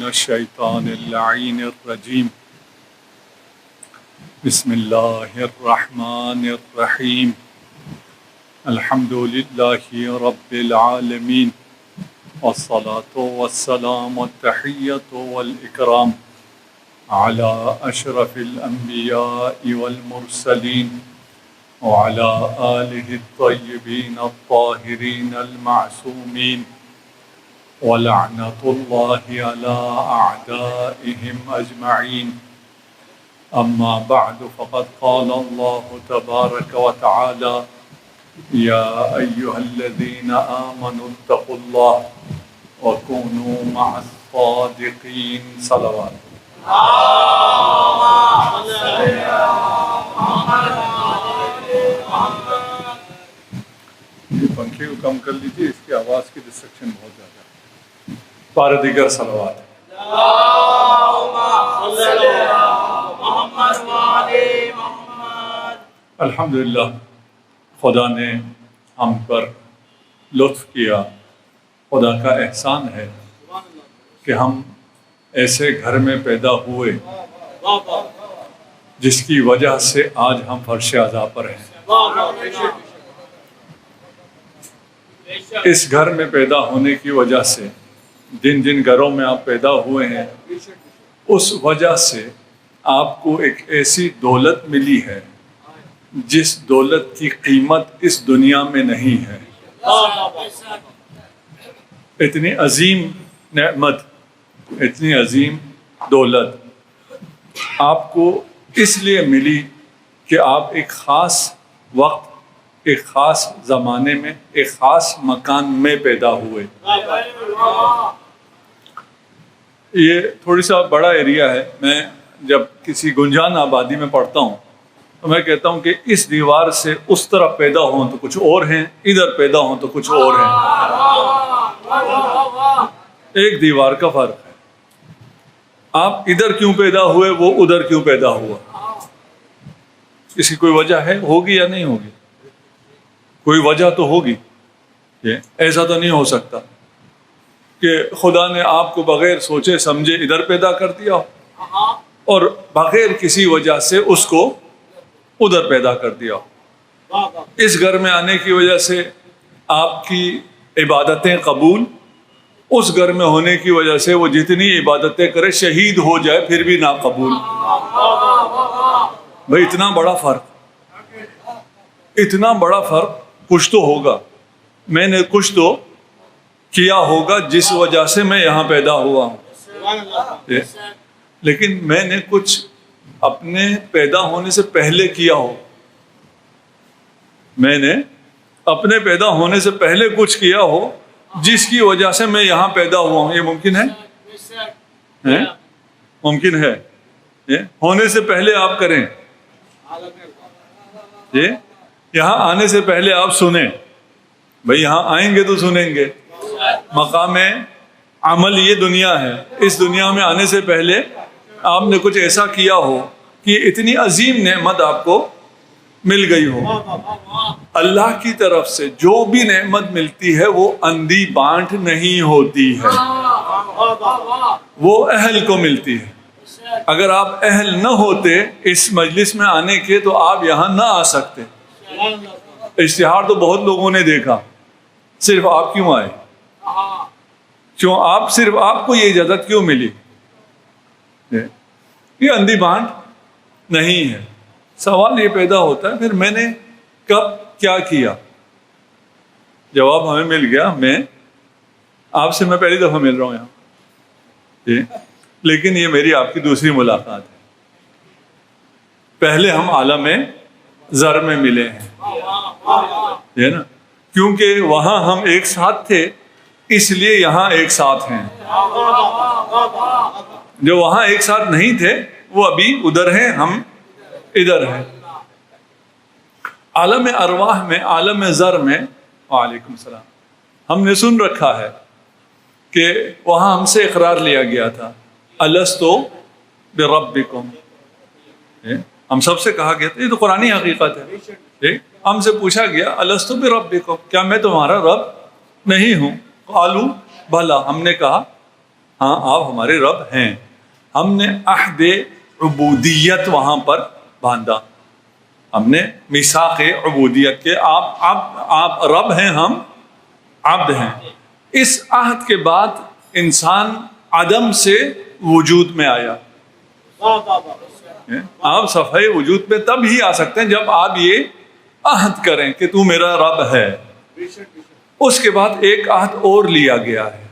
من الشیطان اللعین الرجیم بسم اللہ الرحمن الرحیم الحمد للہ رب العالمین والصلاة والسلام والتحیۃ والاکرام علی اشرف الانبیاء والمرسلین وعلى آلہ الطیبین الطاہرین المعصومین ولعنۃ اللہ علی اعدائهم اجمعین اما بعد فقد قال اللہ تبارک وتعالی یا ایہا الذین آمنوا اتقوا اللہ وکونوا مع الصادقین صلوات یہ پنکھے کو کم کر لیجیے، اس کی آواز کی ڈسٹرکشن بہت زیادہ ہے۔ بار دیگر صلوات الحمدللہ، خدا نے ہم پر لطف کیا، خدا کا احسان ہے کہ ہم ایسے گھر میں پیدا ہوئے جس کی وجہ سے آج ہم فرش عزا پر ہیں۔ اس گھر میں پیدا ہونے کی وجہ سے، جن جن گھروں میں آپ پیدا ہوئے ہیں، اس وجہ سے آپ کو ایک ایسی دولت ملی ہے جس دولت کی قیمت اس دنیا میں نہیں ہے۔ اتنی عظیم نعمت، اتنی عظیم دولت آپ کو اس لیے ملی کہ آپ ایک خاص وقت، ایک خاص زمانے میں، ایک خاص مکان میں پیدا ہوئے۔ یہ تھوڑی سا بڑا ایریا ہے۔ میں جب کسی گنجان آبادی میں پڑھتا ہوں تو میں کہتا ہوں کہ اس دیوار سے اس طرف پیدا ہوں تو کچھ اور ہیں، ادھر پیدا ہوں تو کچھ اور ہیں۔ ایک دیوار کا فرق ہے۔ آپ ادھر کیوں پیدا ہوئے، وہ ادھر کیوں پیدا ہوا، اس کی کوئی وجہ ہے، ہوگی یا نہیں ہوگی؟ کوئی وجہ تو ہوگی۔ ایسا تو نہیں ہو سکتا کہ خدا نے آپ کو بغیر سوچے سمجھے ادھر پیدا کر دیا اور بغیر کسی وجہ سے اس کو ادھر پیدا کر دیا۔ اس گھر میں آنے کی وجہ سے آپ کی عبادتیں قبول، اس گھر میں ہونے کی وجہ سے وہ جتنی عبادتیں کرے، شہید ہو جائے پھر بھی ناقبول۔ بھائی اتنا بڑا فرق، اتنا بڑا فرق کچھ تو ہوگا۔ میں نے کچھ تو کیا ہوگا جس وجہ سے میں یہاں پیدا ہوا ہوں، لیکن میں نے کچھ اپنے پیدا ہونے سے پہلے کیا ہو، میں نے اپنے پیدا ہونے سے پہلے کچھ کیا ہو جس کی وجہ سے میں یہاں پیدا ہوا ہوں۔ یہ ممکن ہے؟ ممکن ہے؟ ہونے سے پہلے آپ کریں، یہاں آنے سے پہلے آپ سنیں۔ بھئی یہاں آئیں گے تو سنیں گے۔ مقام عمل یہ دنیا ہے، اس دنیا میں آنے سے پہلے آپ نے کچھ ایسا کیا ہو کہ اتنی عظیم نعمت آپ کو مل گئی ہو۔ اللہ کی طرف سے جو بھی نعمت ملتی ہے وہ اندھی بانٹ نہیں ہوتی ہے، وہ اہل کو ملتی ہے۔ اگر آپ اہل نہ ہوتے اس مجلس میں آنے کے تو آپ یہاں نہ آ سکتے۔ اشتہار تو بہت لوگوں نے دیکھا، صرف آپ کیوں آئے؟ کیوں آپ، صرف آپ کو یہ اجازت کیوں ملی؟ یہ اندھی بانٹ نہیں ہے۔ سوال یہ پیدا ہوتا ہے پھر میں نے کب کیا کیا؟ جواب ہمیں مل گیا۔ میں آپ سے میں پہلی دفعہ مل رہا ہوں یہاں، لیکن یہ میری آپ کی دوسری ملاقات ہے۔ پہلے ہم عالم ذر میں ملے ہیں، ہے نا، کیونکہ وہاں ہم ایک ساتھ تھے اس لیے یہاں ایک ساتھ ہیں۔ جو وہاں ایک ساتھ نہیں تھے وہ ابھی ادھر ہیں، ہم ادھر ہیں۔ عالم ارواح میں، عالم ذر میں، وعلیکم السلام، ہم نے سن رکھا ہے کہ وہاں ہم سے اقرار لیا گیا تھا، الست بربکم۔ ہم سب سے کہا گیا تھا، یہ تو قرآنی حقیقت ہے۔ ہم سے پوچھا گیا الست بربکم، کیا میں تمہارا رب نہیں ہوں؟ قالوا بھلا، ہم نے کہا ہاں آپ ہمارے رب ہیں. ہم نے عہد عبودیت وہاں پر باندھا, ہم نے میثاق عبودیت کے آپ رب ہیں, ہم عبد ہیں. اس عہد کے بعد انسان عدم سے وجود میں آیا. آپ صفحے وجود پہ تب ہی آ سکتے ہیں جب آپ یہ عہد کریں کہ تو میرا رب ہے. اس کے بعد ایک عہد اور لیا گیا ہے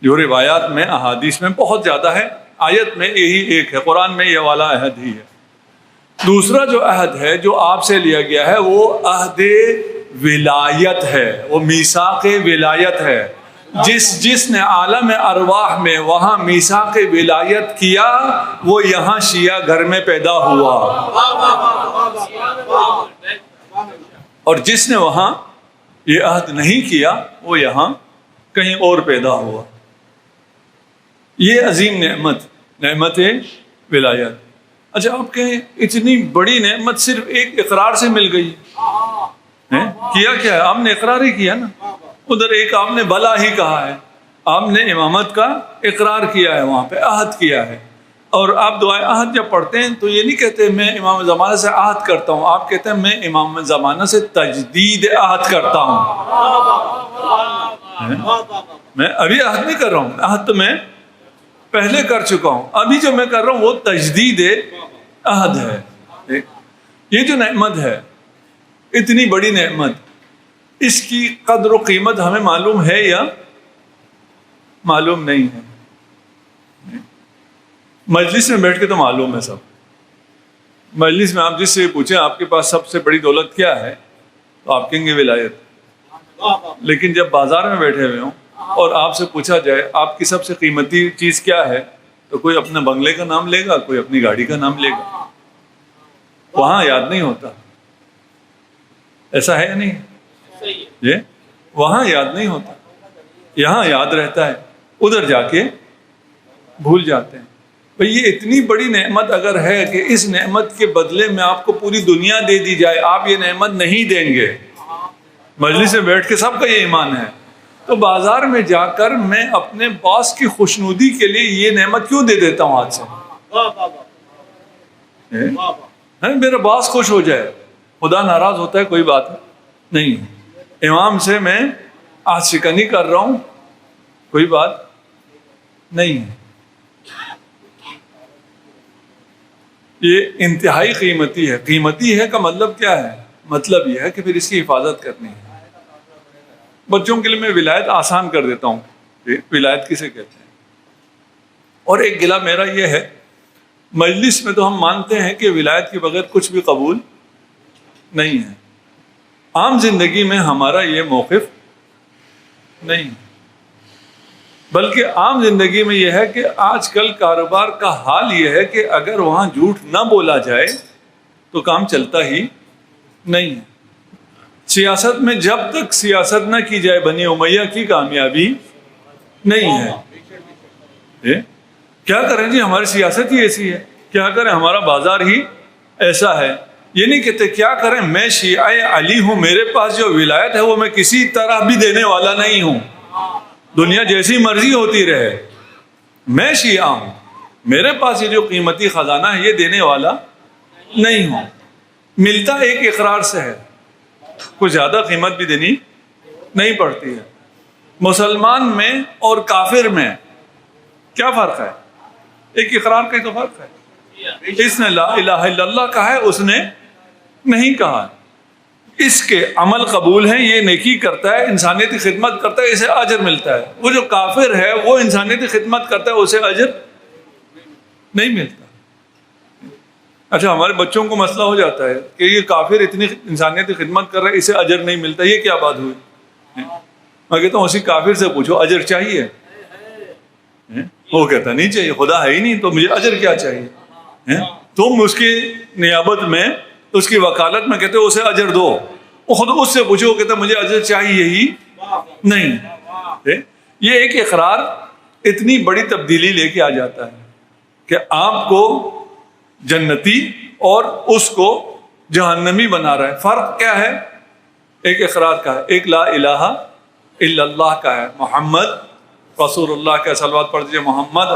جو روایات میں احادیث میں بہت زیادہ ہے, آیت میں یہی ایک ہے, قرآن میں یہ والا عہد ہی ہے. دوسرا جو عہد ہے جو آپ سے لیا گیا ہے وہ عہد ولایت ہے, وہ میثاق ولایت ہے. جس نے عالم ارواح میں وہاں میثاق ولایت کیا وہ یہاں شیعہ گھر میں پیدا ہوا, اور جس نے وہاں یہ عہد نہیں کیا وہ یہاں کہیں اور پیدا ہوا. یہ عظیم نعمت ولایت. اچھا آپ کہیں اتنی بڑی نعمت صرف ایک اقرار سے مل گئی کیا کیا ہے؟ آپ نے اقرار ہی کیا نا. ادھر ایک آپ نے بلا ہی کہا ہے, آپ نے امامت کا اقرار کیا ہے, وہاں پہ عہد کیا ہے. اور آپ دعائے عہد جب پڑھتے ہیں تو یہ نہیں کہتے میں امام زمانہ سے عہد کرتا ہوں, آپ کہتے ہیں میں امام زمانہ سے تجدید عہد کرتا ہوں. میں ابھی عہد نہیں کر رہا ہوں, عہد تو میں پہلے کر چکا ہوں, ابھی جو میں کر رہا ہوں وہ تجدید عہد ہے. یہ جو نعمت ہے اتنی بڑی نعمت, اس کی قدر و قیمت ہمیں معلوم ہے یا معلوم نہیں ہے؟ مجلس میں بیٹھ کے تو معلوم ہے سب. مجلس میں آپ جس سے پوچھیں آپ کے پاس سب سے بڑی دولت کیا ہے تو آپ کہیں گے ولایت. لیکن جب بازار میں بیٹھے ہوئے ہوں اور آپ سے پوچھا جائے آپ کی سب سے قیمتی چیز کیا ہے تو کوئی اپنے بنگلے کا نام لے گا, کوئی اپنی گاڑی کا نام لے گا. وہاں یاد نہیں ہوتا, ایسا ہے یا نہیں؟ یہ وہاں یاد نہیں ہوتا, یہاں یاد رہتا ہے, ادھر جا کے بھول جاتے ہیں. بھئی یہ اتنی بڑی نعمت اگر ہے کہ اس نعمت کے بدلے میں آپ کو پوری دنیا دے دی جائے, آپ یہ نعمت نہیں دیں گے. مجلس میں بیٹھ کے سب کا یہ ایمان ہے, تو بازار میں جا کر میں اپنے باس کی خوشنودی کے لیے یہ نعمت کیوں دے دیتا ہوں ہاتھ سے؟ میرا باس خوش ہو جائے, خدا ناراض ہوتا ہے کوئی بات نہیں. امام سے میں آج شکنی کر رہا ہوں کوئی بات نہیں ہے. یہ انتہائی قیمتی ہے. قیمتی ہے کا مطلب کیا ہے؟ مطلب یہ ہے کہ پھر اس کی حفاظت کرنی ہے. بچوں کے لیے میں ولایت آسان کر دیتا ہوں, ولایت کسے کہتے ہیں. اور ایک گلہ میرا یہ ہے, مجلس میں تو ہم مانتے ہیں کہ ولایت کے بغیر کچھ بھی قبول نہیں ہے. عام زندگی میں ہمارا یہ موقف نہیں, بلکہ عام زندگی میں یہ ہے کہ آج کل کاروبار کا حال یہ ہے کہ اگر وہاں جھوٹ نہ بولا جائے تو کام چلتا ہی نہیں ہے. سیاست میں جب تک سیاست نہ کی جائے بنی امیہ کی کامیابی نہیں ہے. کیا کریں جی, ہماری سیاست ہی ایسی ہے, کیا کریں ہمارا بازار ہی ایسا ہے. یہ نہیں کہتے کیا کریں, میں شیعہ علی ہوں, میرے پاس جو ولایت ہے وہ میں کسی طرح بھی دینے والا نہیں ہوں, دنیا جیسی مرضی ہوتی رہے, میں شیعہ ہوں, میرے پاس یہ جو قیمتی خزانہ ہے یہ دینے والا نہیں ہوں. ملتا ایک اقرار سے ہے, کچھ زیادہ قیمت بھی دینی نہیں پڑتی ہے. مسلمان میں اور کافر میں کیا فرق ہے؟ ایک اقرار کا ہی تو فرق ہے. اس نے لا الہ الا اللہ کہا ہے, اس نے نہیں کہا. اس کے عمل قبول ہیں, یہ نیکی کرتا ہے, انسانیتی خدمت کرتا ہے, اسے اجر ملتا ہے. وہ جو کافر ہے وہ انسانیتی خدمت کرتا ہے, اسے اجر نہیں ملتا. اچھا ہمارے بچوں کو مسئلہ ہو جاتا ہے کہ یہ کافر اتنی انسانیتی خدمت کر رہا ہے, اسے اجر نہیں ملتا, یہ کیا بات ہوئی؟ میں کہتا ہوں اسی کافر سے پوچھو اجر چاہیے, وہ کہتا نہیں چاہیے, خدا ہے ہی نہیں تو مجھے اجر کیا چاہیے. تم اس کی نیابت میں, اس کی وکالت میں کہتے ہو اسے اجر دو, وہ خود اس سے پوچھو, وہ کہتا مجھے اجر چاہیے ہی نہیں. یہ ایک اقرار اتنی بڑی تبدیلی لے کے آ جاتا ہے کہ آپ کو جنتی اور اس کو جہنمی بنا رہا ہے. فرق کیا ہے؟ ایک اقرار کا ہے, ایک لا الہ الا اللہ کا ہے, محمد رسول اللہ کے صلوات پڑھ دیجیے محمد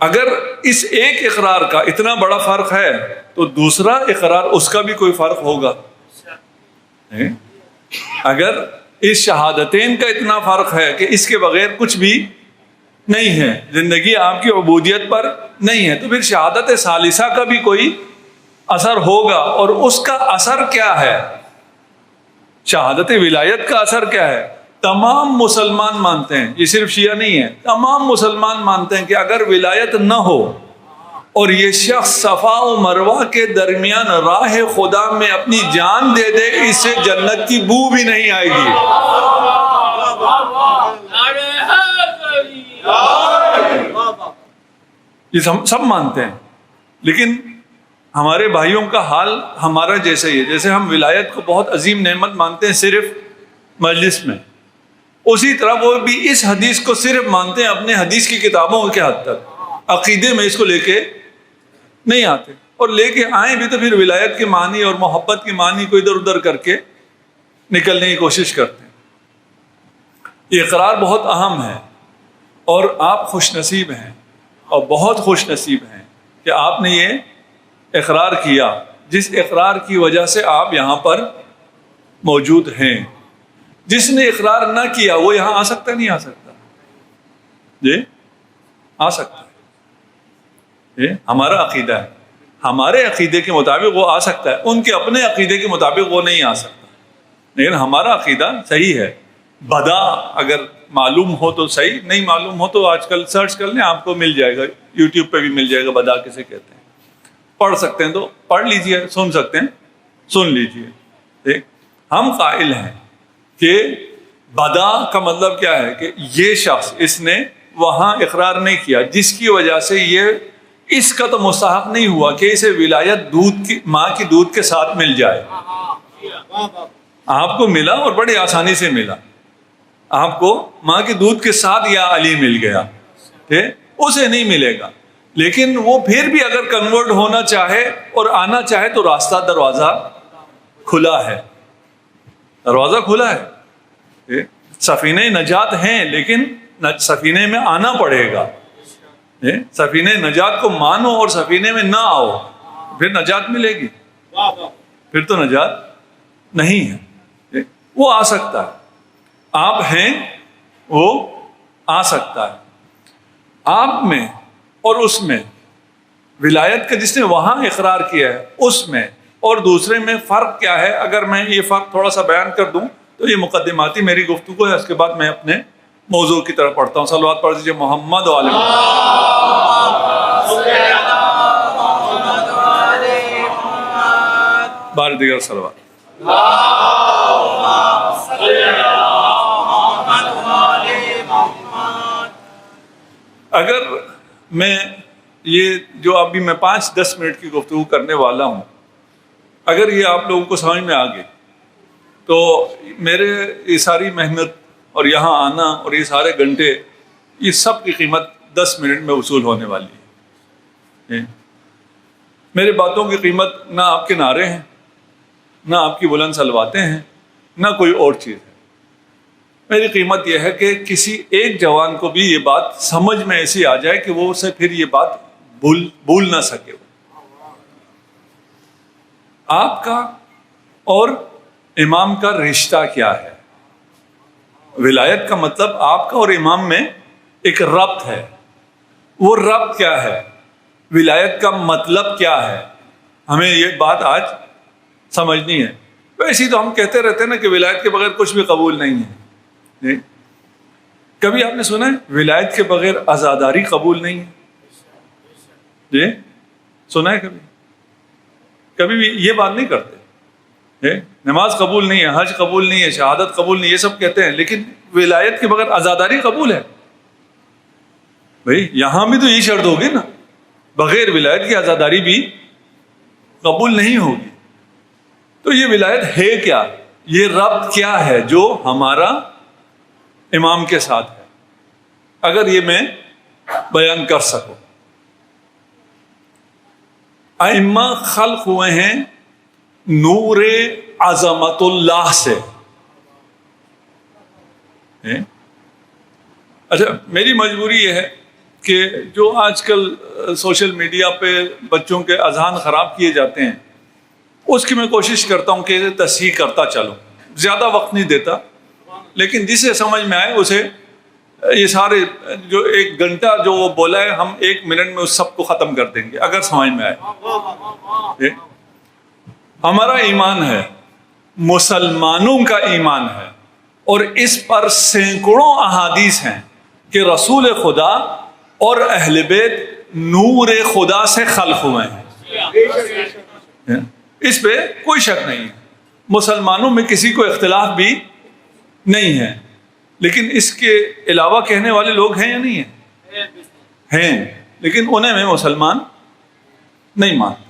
اگر اس ایک اقرار کا اتنا بڑا فرق ہے تو دوسرا اقرار اس کا بھی کوئی فرق ہوگا. اگر اس شہادتین کا اتنا فرق ہے کہ اس کے بغیر کچھ بھی نہیں ہے، زندگی آپ کی عبودیت پر نہیں ہے، تو پھر شہادت ثالثہ کا بھی کوئی اثر ہوگا. اور اس کا اثر کیا ہے؟ شہادت ولایت کا اثر کیا ہے؟ تمام مسلمان مانتے ہیں، یہ صرف شیعہ نہیں ہے، تمام مسلمان مانتے ہیں کہ اگر ولایت نہ ہو اور یہ شخص صفا و مروہ کے درمیان راہ خدا میں اپنی جان دے دے، اس سے جنت کی بو بھی نہیں آئے گی. یہ سب مانتے ہیں. لیکن ہمارے بھائیوں کا حال ہمارا جیسا ہی ہے. جیسے ہم ولایت کو بہت عظیم نعمت مانتے ہیں صرف مجلس میں، اسی طرح وہ بھی اس حدیث کو صرف مانتے ہیں اپنے حدیث کی کتابوں کے حد تک، عقیدے میں اس کو لے کے نہیں آتے. اور لے کے آئیں بھی تو پھر ولایت کے معنی اور محبت کے معنی کو ادھر ادھر کر کے نکلنے کی کوشش کرتے ہیں. یہ اقرار بہت اہم ہے، اور آپ خوش نصیب ہیں اور بہت خوش نصیب ہیں کہ آپ نے یہ اقرار کیا، جس اقرار کی وجہ سے آپ یہاں پر موجود ہیں. جس نے اقرار نہ کیا وہ یہاں آ سکتا نہیں آ سکتا؟ جی آ سکتا ہے. یہ ہمارا عقیدہ ہے، ہمارے عقیدے کے مطابق وہ آ سکتا ہے، ان کے اپنے عقیدے کے مطابق وہ نہیں آ سکتا. لیکن ہمارا عقیدہ صحیح ہے. بدا اگر معلوم ہو تو صحیح، نہیں معلوم ہو تو آج کل سرچ کر لیں، آپ کو مل جائے گا، یوٹیوب پہ بھی مل جائے گا بدا کسے کہتے ہیں. پڑھ سکتے ہیں تو پڑھ لیجئے، سن سکتے ہیں سن لیجئے. ہم قائل ہیں کہ بدا کا مطلب کیا ہے کہ یہ شخص اس نے وہاں اقرار نہیں کیا، جس کی وجہ سے یہ اس کا تو مستحق نہیں ہوا کہ اسے ولایت دودھ کی ماں کی دودھ کے ساتھ مل جائے. آپ کو ملا اور بڑی آسانی سے ملا، آپ کو ماں کی دودھ کے ساتھ یا علی مل گیا، اسے نہیں ملے گا. لیکن وہ پھر بھی اگر کنورٹ ہونا چاہے اور آنا چاہے تو راستہ دروازہ کھلا ہے، دروازہ کھلا ہے. سفینہ نجات ہیں لیکن سفینے میں آنا پڑے گا. سفینہ نجات کو مانو اور سفینے میں نہ آؤ، پھر نجات ملے گی؟ پھر تو نجات نہیں ہے. وہ آ سکتا ہے، آپ ہیں، وہ آ سکتا ہے. آپ میں اور اس میں ولایت کا جس نے وہاں اقرار کیا ہے اس میں اور دوسرے میں فرق کیا ہے؟ اگر میں یہ فرق تھوڑا سا بیان کر دوں تو یہ مقدماتی میری گفتگو ہے، اس کے بعد میں اپنے موضوع کی طرف پڑھتا ہوں. صلوات پڑھ دیجیے محمد و آل بار دیگر صلوات. اگر میں یہ جو ابھی میں 5-10 منٹ کی گفتگو کرنے والا ہوں، اگر یہ آپ لوگوں کو سمجھ میں آ گئی تو میرے یہ ساری محنت اور یہاں آنا اور یہ سارے گھنٹے، یہ سب کی قیمت 10 منٹ میں وصول ہونے والی ہے. میرے باتوں کی قیمت نہ آپ کے نعرے ہیں، نہ آپ کی بلند صلواتیں ہیں، نہ کوئی اور چیز ہے. میری قیمت یہ ہے کہ کسی ایک جوان کو بھی یہ بات سمجھ میں ایسی آ جائے کہ وہ اسے پھر یہ بات بھول نہ سکے. آپ کا اور امام کا رشتہ کیا ہے؟ ولایت کا مطلب آپ کا اور امام میں ایک ربط ہے. وہ ربط کیا ہے؟ ولایت کا مطلب کیا ہے؟ ہمیں یہ بات آج سمجھنی ہے. ویسے تو ہم کہتے رہتے ہیں نا کہ ولایت کے بغیر کچھ بھی قبول نہیں ہے. کبھی آپ نے سنا ہے ولایت کے بغیر عزاداری قبول نہیں ہے؟ جی سنا ہے کبھی بھی یہ بات نہیں کرتے. نماز قبول نہیں ہے، حج قبول نہیں ہے، شہادت قبول نہیں، یہ سب کہتے ہیں، لیکن ولایت کے بغیر عزاداری قبول ہے؟ بھئی یہاں بھی تو یہ شرط ہوگی نا، بغیر ولایت کی عزاداری بھی قبول نہیں ہوگی. تو یہ ولایت ہے کیا؟ یہ ربط کیا ہے جو ہمارا امام کے ساتھ ہے؟ اگر یہ میں بیان کر سکوں. ائمہ خلق ہوئے ہیں نور عظمت اللہ سے. اچھا میری مجبوری یہ ہے کہ جو آج کل سوشل میڈیا پہ بچوں کے اذہان خراب کیے جاتے ہیں اس کی میں کوشش کرتا ہوں کہ تصحیح کرتا چلوں, زیادہ وقت نہیں دیتا, لیکن جسے سمجھ میں آئے اسے یہ سارے جو 1 گھنٹہ جو وہ بولا ہے ہم 1 منٹ میں اس سب کو ختم کر دیں گے اگر سمجھ میں آئے. ہمارا ایمان ہے, مسلمانوں کا ایمان ہے, اور اس پر سینکڑوں احادیث ہیں کہ رسول خدا اور اہل بیت نور خدا سے خلق ہوئے ہیں. اس پہ کوئی شک نہیں ہے, مسلمانوں میں کسی کو اختلاف بھی نہیں ہے, لیکن اس کے علاوہ کہنے والے لوگ ہیں یا نہیں ہیں؟ ہیں, لیکن انہیں میں مسلمان نہیں مانتا.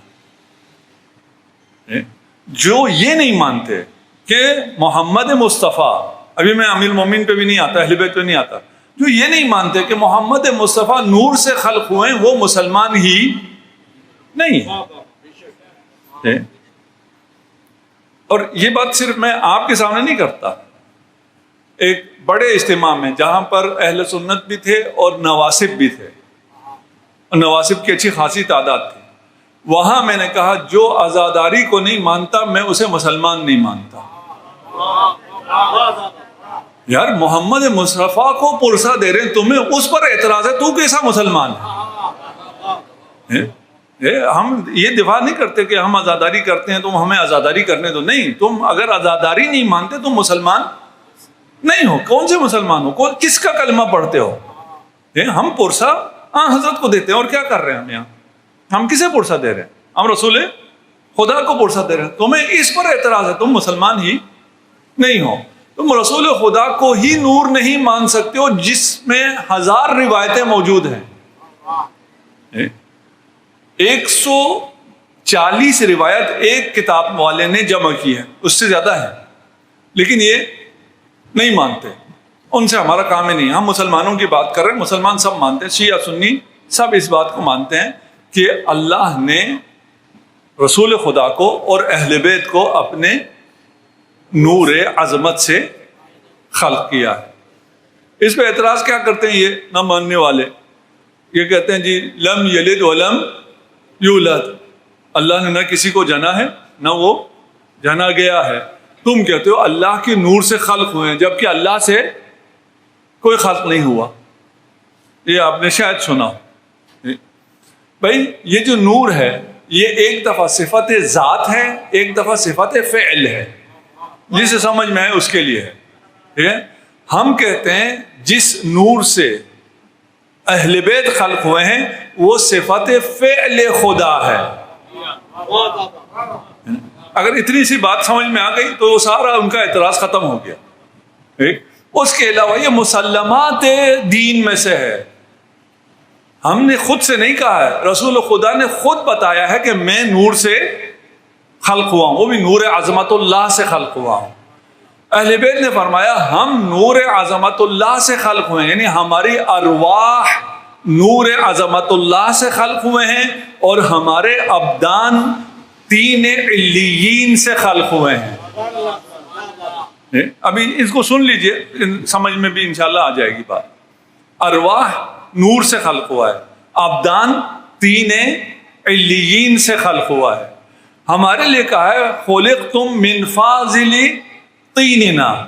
جو یہ نہیں مانتے کہ محمد مصطفیٰ, ابھی میں امیر المومنین پہ بھی نہیں آتا, اہل بیت پہ نہیں آتا, جو یہ نہیں مانتے کہ محمد مصطفیٰ نور سے خلق ہوئے ہیں وہ مسلمان ہی نہیں ہے. اور یہ بات صرف میں آپ کے سامنے نہیں کرتا, ایک بڑے اجتماع میں جہاں پر اہل سنت بھی تھے اور نواسب بھی تھے, اور نواسب کی اچھی خاصی تعداد تھی, وہاں میں نے کہا جو عزاداری کو نہیں مانتا میں اسے مسلمان نہیں مانتا. یار محمد مصطفیٰ کو پرسہ دے رہے ہیں, تمہیں اس پر اعتراض ہے, تو کیسا مسلمان ہے؟ ہم یہ دفاع نہیں کرتے کہ ہم عزاداری کرتے ہیں تم ہمیں عزاداری کرنے دو, نہیں, تم اگر عزاداری نہیں مانتے تم مسلمان نہیں ہو. کون سے مسلمان ہو, کس کا کلمہ پڑھتے ہو؟ ہم پرسہ حضرت کو دیتے ہیں, اور کیا کر رہے ہیں ہم یہاں؟ ہم کسے پرسہ دے رہے ہیں؟ ہم رسول خدا کو پرسہ دے رہے ہیں. تمہیں اس پر اعتراض ہے, تم مسلمان ہی نہیں ہو. تم رسول خدا کو ہی نور نہیں مان سکتے ہو جس میں 1000 روایتیں موجود ہیں. 140 روایت ایک کتاب والے نے جمع کی ہے, اس سے زیادہ ہے, لیکن یہ نہیں مانتے. ان سے ہمارا کام ہی نہیں. ہم مسلمانوں کی بات کر رہے ہیں, مسلمان سب مانتے ہیں, شیعہ سنی سب اس بات کو مانتے ہیں کہ اللہ نے رسول خدا کو اور اہل بیت کو اپنے نور عظمت سے خلق کیا ہے. اس پہ اعتراض کیا کرتے ہیں یہ نہ ماننے والے؟ یہ کہتے ہیں جی لم یلد ولم یولد, اللہ نے نہ کسی کو جنا ہے نہ وہ جنا گیا ہے. تم کہتے ہو اللہ کے نور سے خلق ہوئے ہیں, جبکہ اللہ سے کوئی خلق نہیں ہوا. یہ آپ نے شاید سنا. بھائی یہ جو نور ہے یہ ایک دفعہ صفت ذات ہے, ایک دفعہ صفت فعل ہے, جسے سمجھ میں ہے اس کے لیے ہے. ٹھیک ہے, ہم کہتے ہیں جس نور سے اہل بیت خلق ہوئے ہیں وہ صفت فعل خدا ہے. اگر اتنی سی بات سمجھ میں آ گئی تو وہ سارا ان کا اعتراض ختم ہو گیا. اس کے علاوہ یہ مسلمات دین میں سے ہے. ہم نے خود سے نہیں کہا ہے, رسول خدا نے خود بتایا ہے کہ میں نور سے خلق ہوا ہوں, وہ بھی نور عظمت اللہ سے خلق ہوا ہوں. اہل بیت نے فرمایا ہم نور عظمت اللہ سے خلق ہوئے ہیں, یعنی ہماری ارواح نور عظمت اللہ سے خلق ہوئے ہیں, اور ہمارے ابدان 3 علیین سے خلق ہوئے ہیں. ابھی اس کو سن لیجئے, سمجھ میں بھی انشاءاللہ آ جائے گی بات. ارواح نور سے خلق ہوا ہے, ابدان 3 علیین سے خلق ہوا ہے. ہمارے لیے کہا ہے خلقتم من فاضل طیننا,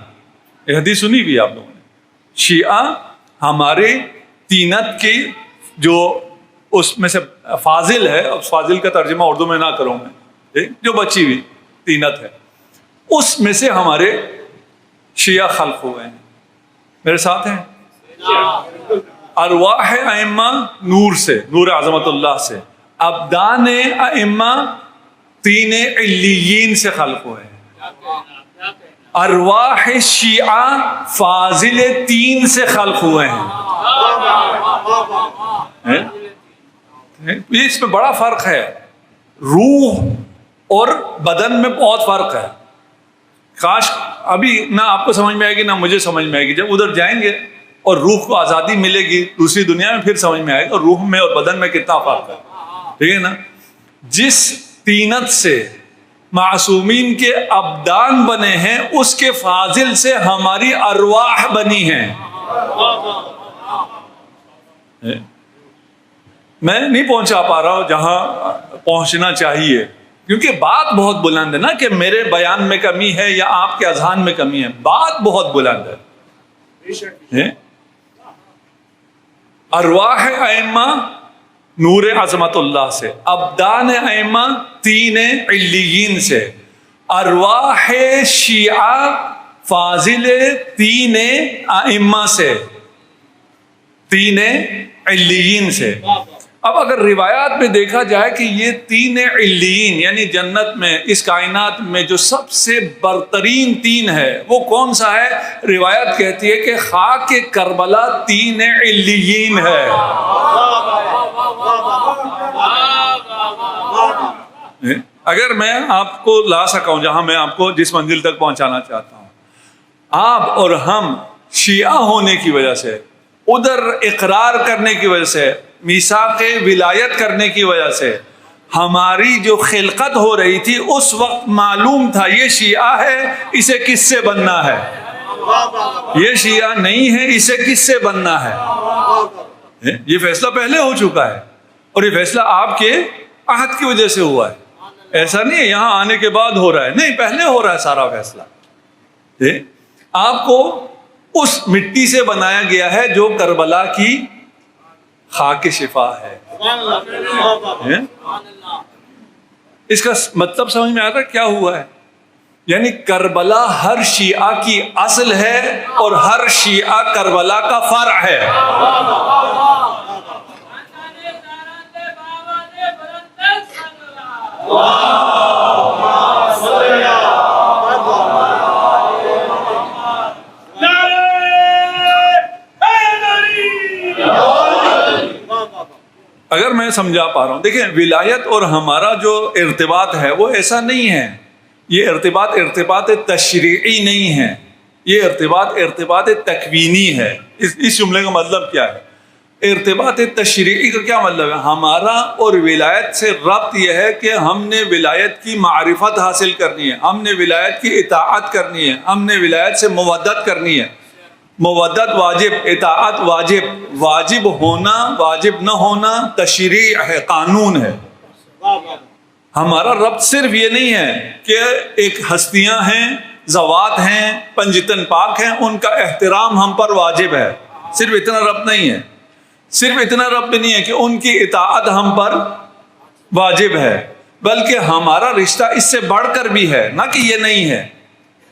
یہ حدیث سنی بھی آپ لوگوں نے. شیعہ ہمارے طینت کی جو اس میں سے فاضل ہے, فاضل کا ترجمہ اردو میں نہ کروں میں, جو بچی ہوئی طینت ہے, اس میں سے ہمارے شیعہ خلق ہوئے ہیں. میرے ساتھ ہیں؟ ارواح ائمہ نور سے, نور عظمت اللہ سے. ابدان ائمہ 3 علیین سے خلق ہوئے ہیں. ارواح شیعہ فاضل 3 سے خلق ہوئے ہیں. اس میں بڑا فرق ہے, روح اور بدن میں بہت فرق ہے. کاش ابھی نہ آپ کو سمجھ میں آئے گی نہ مجھے سمجھ میں آئے گی. جب ادھر جائیں گے اور روح کو آزادی ملے گی دوسری دنیا میں, پھر سمجھ میں آئے گا روح میں اور بدن میں کتنا فرق ہے. ٹھیک ہے نا. جس طینت سے معصومین کے ابدان بنے ہیں، اس کے فاضل سے ہماری ارواح بنی ہیں۔ میں نہیں پہنچا پا رہا ہوں جہاں پہنچنا چاہیے، کیونکہ بات بہت بلند ہے نا، کہ میرے بیان میں کمی ہے یا آپ کے اذہان میں کمی ہے، بات بہت بلند ہے۔ ارواح ائمہ نور عظمت اللہ سے، ابدان ائمہ تین علیین سے، ارواح شیعہ فاضل تین ائمہ سے، تین علیین سے۔ اب اگر روایات میں دیکھا جائے کہ یہ تین علیین یعنی جنت میں، اس کائنات میں جو سب سے برترین تین ہے وہ کون سا ہے؟ روایت کہتی ہے کہ خاک کربلا تین علیین ہے۔ اگر میں آپ کو لا سکا ہوں جہاں میں آپ کو جس منزل تک پہنچانا چاہتا ہوں، آپ اور ہم شیعہ ہونے کی وجہ سے، ادھر اقرار کرنے کی وجہ سے، میثاق ولایت کرنے کی وجہ سے، ہماری جو خلقت ہو رہی تھی اس وقت معلوم تھا یہ شیعہ ہے، اسے کس سے بننا ہے، یہ شیعہ نہیں ہے، اسے کس سے بننا ہے۔ یہ فیصلہ پہلے ہو چکا ہے، اور یہ فیصلہ آپ کے عہد کی وجہ سے ہوا ہے، ایسا نہیں ہے یہاں آنے کے بعد ہو رہا ہے، نہیں، پہلے ہو رہا ہے سارا فیصلہ۔ آپ کو اس مٹی سے بنایا گیا ہے جو کربلا کی خاک شفا ہے۔ اس کا مطلب سمجھ میں آتا ہے کیا ہوا ہے؟ یعنی کربلا ہر شیعہ کی اصل ہے اور ہر شیعہ کربلا کا فرع ہے۔ اگر میں سمجھا پا رہا ہوں، دیکھیں ولایت اور ہمارا جو ارتباط ہے وہ ایسا نہیں ہے، یہ ارتباط تشریعی نہیں ہے، یہ ارتباط تکوینی ہے۔ اس جملے کا مطلب کیا ہے؟ ارتباط تشریعی کا کیا مطلب ہے؟ ہمارا اور ولایت سے ربط یہ ہے کہ ہم نے ولایت کی معرفت حاصل کرنی ہے، ہم نے ولایت کی اطاعت کرنی ہے، ہم نے ولایت سے مودت کرنی ہے۔ مودت واجب، اطاعت واجب، واجب ہونا واجب نہ ہونا تشریع ہے، قانون ہے۔ ہمارا ربط صرف یہ نہیں ہے کہ ایک ہستیاں ہیں، ذوات ہیں، پنجتن پاک ہیں، ان کا احترام ہم پر واجب ہے، صرف اتنا ربط نہیں ہے، صرف اتنا ربط نہیں ہے کہ ان کی اطاعت ہم پر واجب ہے، بلکہ ہمارا رشتہ اس سے بڑھ کر بھی ہے، نہ کہ یہ نہیں ہے۔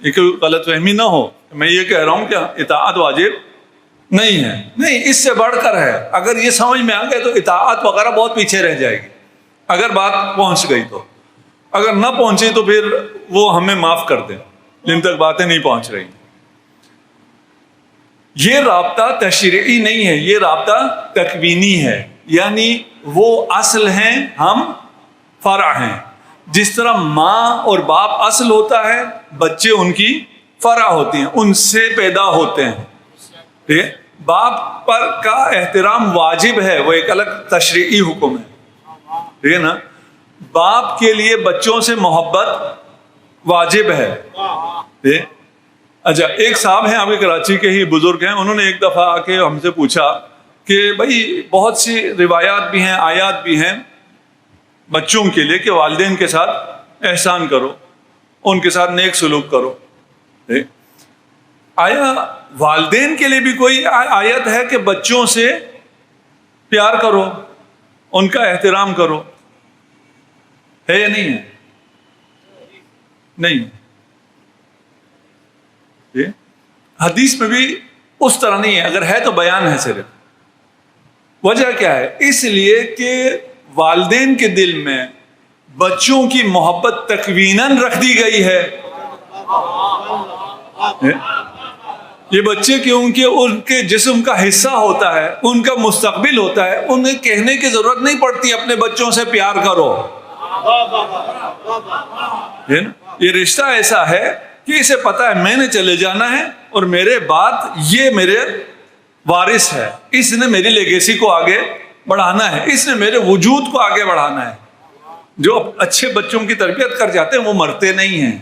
یہ کوئی غلط فہمی نہ ہو، میں یہ کہہ رہا ہوں کہ اطاعت واجب نہیں ہے، نہیں، اس سے بڑھ کر ہے۔ اگر یہ سمجھ میں آ گئے تو اطاعت وغیرہ بہت پیچھے رہ جائے گی، اگر بات پہنچ گئی تو۔ اگر نہ پہنچی تو پھر وہ ہمیں معاف کر دیں جن تک باتیں نہیں پہنچ رہی۔ یہ رابطہ تشریعی نہیں ہے، یہ رابطہ تکوینی ہے، یعنی وہ اصل ہیں، ہم فرع ہیں۔ جس طرح ماں اور باپ اصل ہوتا ہے، بچے ان کی فرع ہوتی ہیں، ان سے پیدا ہوتے ہیں۔ ٹھیک ہے، باپ پر کا احترام واجب ہے، وہ ایک الگ تشریعی حکم ہے، ٹھیک ہے نا۔ باپ کے لیے بچوں سے محبت واجب ہے۔ اچھا، ایک صاحب ہیں، آپ کے کراچی کے ہی بزرگ ہیں، انہوں نے ایک دفعہ آ کے ہم سے پوچھا کہ بھائی بہت سی روایات بھی ہیں، آیات بھی ہیں بچوں کے لیے کہ والدین کے ساتھ احسان کرو، ان کے ساتھ نیک سلوک کرو۔ آیا والدین کے لیے بھی کوئی آیت ہے کہ بچوں سے پیار کرو، ان کا احترام کرو، ہے یا نہیں ہے؟ نہیں، حدیث میں بھی اس طرح نہیں ہے، اگر ہے تو بیان ہے صرف۔ وجہ کیا ہے؟ اس لیے کہ والدین کے دل میں بچوں کی محبت تکویناً رکھ دی گئی ہے۔ یہ بچے کیونکہ ان کے جسم کا حصہ ہوتا ہے، ان کا مستقبل ہوتا ہے، انہیں کہنے کی ضرورت نہیں پڑتی اپنے بچوں سے پیار کرو۔ یہ رشتہ ایسا ہے کہ اسے پتا ہے میں نے چلے جانا ہے اور میرے بعد یہ میرے وارث ہے، اس نے میری لیگیسی کو آگے بڑھانا ہے، اس نے میرے وجود کو آگے بڑھانا ہے۔ جو اچھے بچوں کی تربیت کر جاتے ہیں وہ مرتے نہیں ہیں،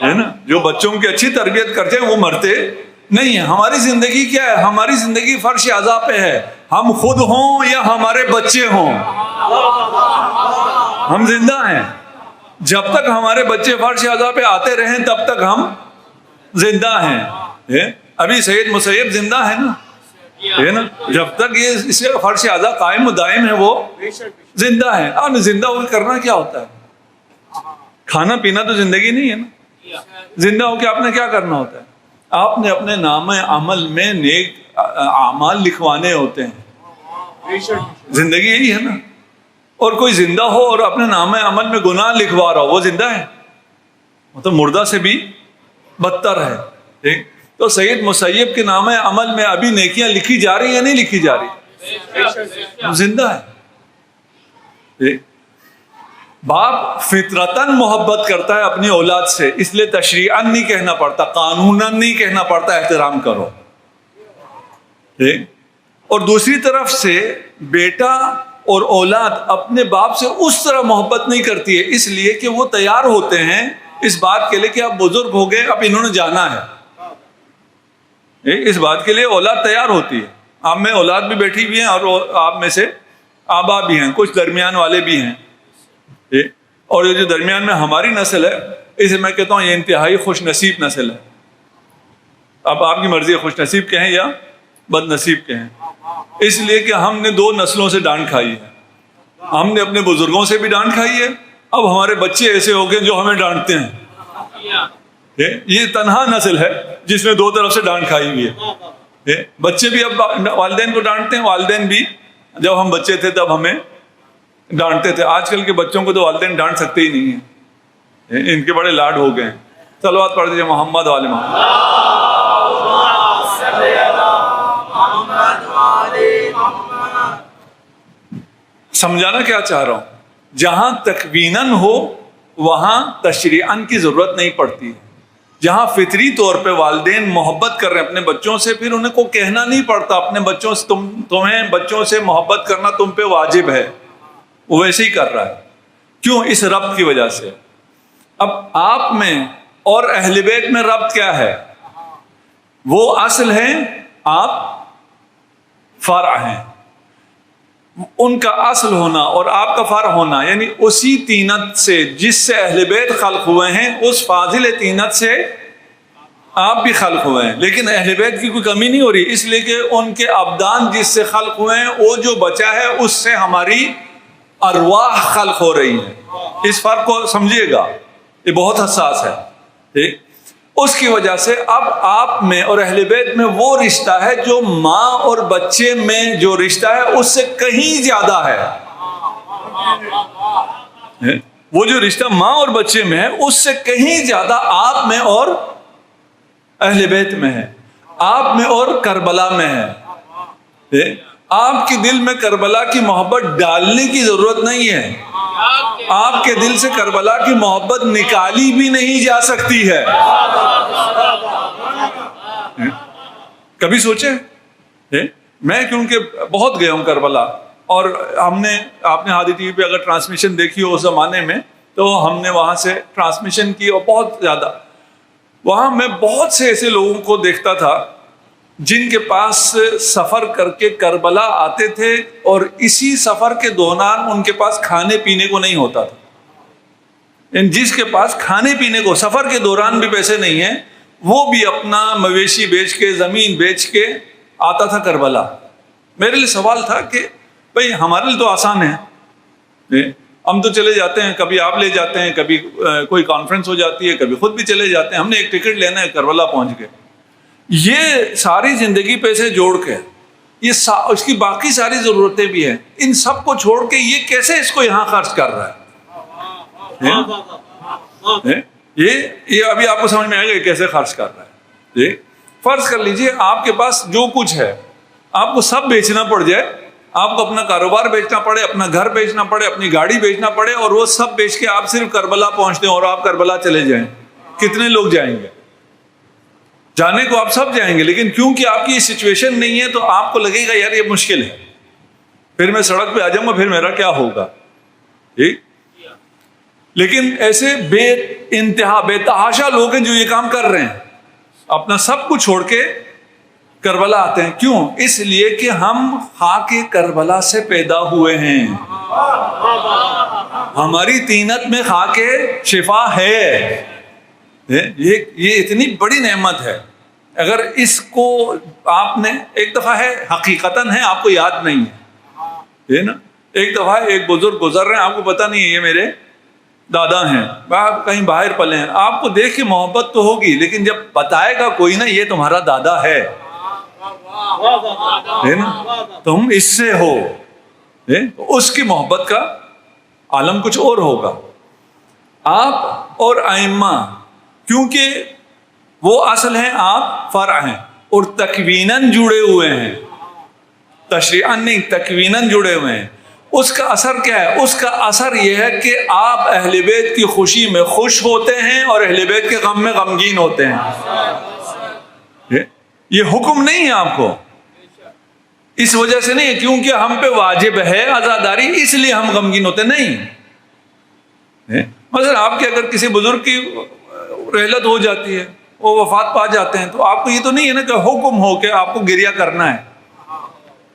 ہے نا؟ جو بچوں کی اچھی تربیت کرتے ہیں وہ مرتے نہیں ہیں۔ ہماری زندگی کیا ہے؟ ہماری زندگی فرش اعضاء پہ ہے، ہم خود ہوں یا ہمارے بچے ہوں، ہم زندہ ہیں۔ جب تک ہمارے بچے فرش اعضاء پہ آتے رہیں تب تک ہم زندہ ہیں۔ ابھی سید مسیب زندہ ہے نا، ہے نا؟ جب تک یہ اس سے فرش اعضاء قائم و دائم ہے وہ زندہ ہے۔ اب زندہ ہو کے کرنا کیا ہوتا ہے؟ کھانا پینا تو زندگی نہیں ہے نا۔ زندہ ہو کے آپ نے کیا کرنا ہوتا ہے؟ آپ نے اپنے نام عمل میں نیک اعمال لکھوانے ہوتے ہیں، زندگی یہی ہے نا۔ اور کوئی زندہ ہو اور اپنے نام عمل میں گناہ لکھوا رہا ہو، وہ زندہ ہے؟ مطلب مردہ سے بھی بدتر ہے۔ ٹھیک، تو سید مسیب کے نام عمل میں ابھی نیکیاں لکھی جا رہی ہیں یا نہیں لکھی جا رہی؟ زندہ ہے۔ ٹھیک، باپ فطرتاً محبت کرتا ہے اپنی اولاد سے، اس لیے تشریعاً نہیں کہنا پڑتا، قانوناً نہیں کہنا پڑتا احترام کرو۔ ٹھیک، اور دوسری طرف سے بیٹا اور اولاد اپنے باپ سے اس طرح محبت نہیں کرتی ہے، اس لیے کہ وہ تیار ہوتے ہیں اس بات کے لیے کہ اب بزرگ ہو گئے، اب انہوں نے جانا ہے۔ اس بات کے لیے اولاد تیار ہوتی ہے۔ آپ میں اولاد بھی بیٹھی ہوئی ہیں اور آپ میں سے آبا بھی ہیں، کچھ درمیان والے بھی ہیں۔ اور یہ جو درمیان میں ہماری نسل ہے، اسے میں کہتا ہوں یہ انتہائی خوش نصیب نسل ہے۔ اب آپ کی مرضی ہے خوش نصیب کہیں یا بد نصیب کہیں، اس لیے کہ ہم نے دو نسلوں سے ڈانٹ کھائی ہے۔ ہم نے اپنے بزرگوں سے بھی ڈانٹ کھائی ہے، اب ہمارے بچے ایسے ہو گئے جو ہمیں ڈانٹتے ہیں۔ یہ تنہا نسل ہے جس میں دو طرف سے ڈانٹ کھائی ہوئی ہے۔ بچے بھی اب والدین کو ڈانٹتے ہیں، والدین بھی جب ہم بچے تھے تب ہمیں ڈانٹتے تھے۔ آج کل کے بچوں کو تو والدین ڈانٹ سکتے ہی نہیں ہیں، ان کے بڑے لاڈ ہو گئے ہیں۔ صلوات پڑھ دیجیے محمد والے محمد۔ سمجھانا کیا چاہ رہا ہوں؟ جہاں تکویناً ہو وہاں تشریعاً کی ضرورت نہیں پڑتی۔ جہاں فطری طور پہ والدین محبت کر رہے ہیں اپنے بچوں سے، پھر انہیں کو کہنا نہیں پڑتا اپنے بچوں سے تمہیں بچوں سے محبت کرنا تم پہ واجب ہے، وہ ویسے ہی کر رہا ہے۔ کیوں؟ اس ربط کی وجہ سے۔ اب آپ میں اور اہل بیت میں ربط کیا ہے؟ وہ اصل ہے، آپ فرع ہیں۔ ان کا اصل ہونا اور آپ کا فرع ہونا، یعنی اسی طینت سے جس سے اہل بیت خلق ہوئے ہیں، اس فاضل طینت سے آپ بھی خلق ہوئے ہیں۔ لیکن اہل بیت کی کوئی کمی نہیں ہو رہی، اس لیے کہ ان کے ابدان جس سے خلق ہوئے ہیں وہ جو بچا ہے اس سے ہماری ارواح خلق ہو رہی ہیں۔ اس فرق کو سمجھیے گا، یہ بہت حساس ہے۔ ٹھیک، اس کی وجہ سے اب آپ میں اور اہل بیت میں وہ رشتہ ہے جو ماں اور بچے میں جو رشتہ ہے اس سے کہیں زیادہ ہے۔ وہ جو رشتہ ماں اور بچے میں ہے اس سے کہیں زیادہ آپ میں اور اہل بیت میں ہے، آپ میں اور کربلا میں ہے۔ آپ کے دل میں کربلا کی محبت ڈالنے کی ضرورت نہیں ہے، آپ کے دل سے کربلا کی محبت نکالی بھی نہیں جا سکتی ہے۔ کبھی سوچے؟ میں کیونکہ بہت گیا ہوں کربلا، اور آپ نے ہادی ٹی وی پہ اگر ٹرانسمیشن دیکھی ہو اس زمانے میں تو ہم نے وہاں سے ٹرانسمیشن کی، اور بہت زیادہ وہاں میں بہت سے ایسے لوگوں کو دیکھتا تھا جن کے پاس سفر کر کے کربلا آتے تھے، اور اسی سفر کے دوران ان کے پاس کھانے پینے کو نہیں ہوتا تھا۔ یعنی جس کے پاس کھانے پینے کو سفر کے دوران بھی پیسے نہیں ہیں، وہ بھی اپنا مویشی بیچ کے، زمین بیچ کے آتا تھا کربلا۔ میرے لیے سوال تھا کہ بھئی ہمارے لیے تو آسان ہے، ہم تو چلے جاتے ہیں، کبھی آپ لے جاتے ہیں، کبھی کوئی کانفرنس ہو جاتی ہے، کبھی خود بھی چلے جاتے ہیں، ہم نے ایک ٹکٹ لینا ہے، کربلا پہنچ گئے۔ یہ ساری زندگی پیسے جوڑ کے، یہ اس کی باقی ساری ضرورتیں بھی ہیں، ان سب کو چھوڑ کے یہ کیسے اس کو یہاں خرچ کر رہا ہے؟ یہ ابھی آپ کو سمجھ میں آئے گا کیسے خرچ کر رہا ہے۔ فرض کر لیجئے آپ کے پاس جو کچھ ہے آپ کو سب بیچنا پڑ جائے، آپ کو اپنا کاروبار بیچنا پڑے، اپنا گھر بیچنا پڑے، اپنی گاڑی بیچنا پڑے، اور وہ سب بیچ کے آپ صرف کربلا پہنچتے ہیں اور آپ کربلا چلے جائیں، کتنے لوگ جائیں گے؟ جانے کو آپ سب جائیں گے، لیکن کیونکہ آپ کی یہ سچویشن نہیں ہے تو آپ کو لگے گا یار یہ مشکل ہے، پھر میں سڑک پہ آ جاؤں گا، پھر میرا کیا ہوگا؟ ٹھیک. لیکن ایسے بے انتہا بے تحاشا لوگ ہیں جو یہ کام کر رہے ہیں, اپنا سب کچھ چھوڑ کے کربلا آتے ہیں. کیوں؟ اس لیے کہ ہم خاک کربلا سے پیدا ہوئے ہیں, ہماری طینت میں خاک شفا ہے. یہ اتنی بڑی نعمت ہے. اگر اس کو آپ نے ایک دفعہ ہے, حقیقتاً ہے, آپ کو یاد نہیں ہے نا. ایک دفعہ ایک بزرگ گزر رہے ہیں, آپ کو پتہ نہیں ہے یہ میرے دادا ہیں, آپ کہیں باہر پلے ہیں, آپ کو دیکھ کے محبت تو ہوگی, لیکن جب بتائے گا کوئی نا یہ تمہارا دادا ہے نا, تم اس سے ہو, اس کی محبت کا عالم کچھ اور ہوگا. آپ اور ائمہ کیونکہ وہ اصل ہیں, آپ فرع ہیں, اور تکویناً جڑے ہوئے ہیں, تشریعاً نہیں, تکویناً جڑے ہوئے ہیں. اس کا اثر کیا ہے؟ اس کا اثر یہ ہے کہ آپ اہل بیت کی خوشی میں خوش ہوتے ہیں اور اہل بیت کے غم میں غمگین ہوتے ہیں. یہ حکم نہیں ہے آپ کو, اس وجہ سے نہیں کیونکہ ہم پہ واجب ہے عزاداری اس لیے ہم غمگین ہوتے نہیں. مثلا آپ کے اگر کسی بزرگ کی رحلت ہو جاتی ہے, وہ وفات پا جاتے ہیں, تو آپ کو یہ تو نہیں ہے نا کہ حکم ہو کہ آپ کو گریہ کرنا ہے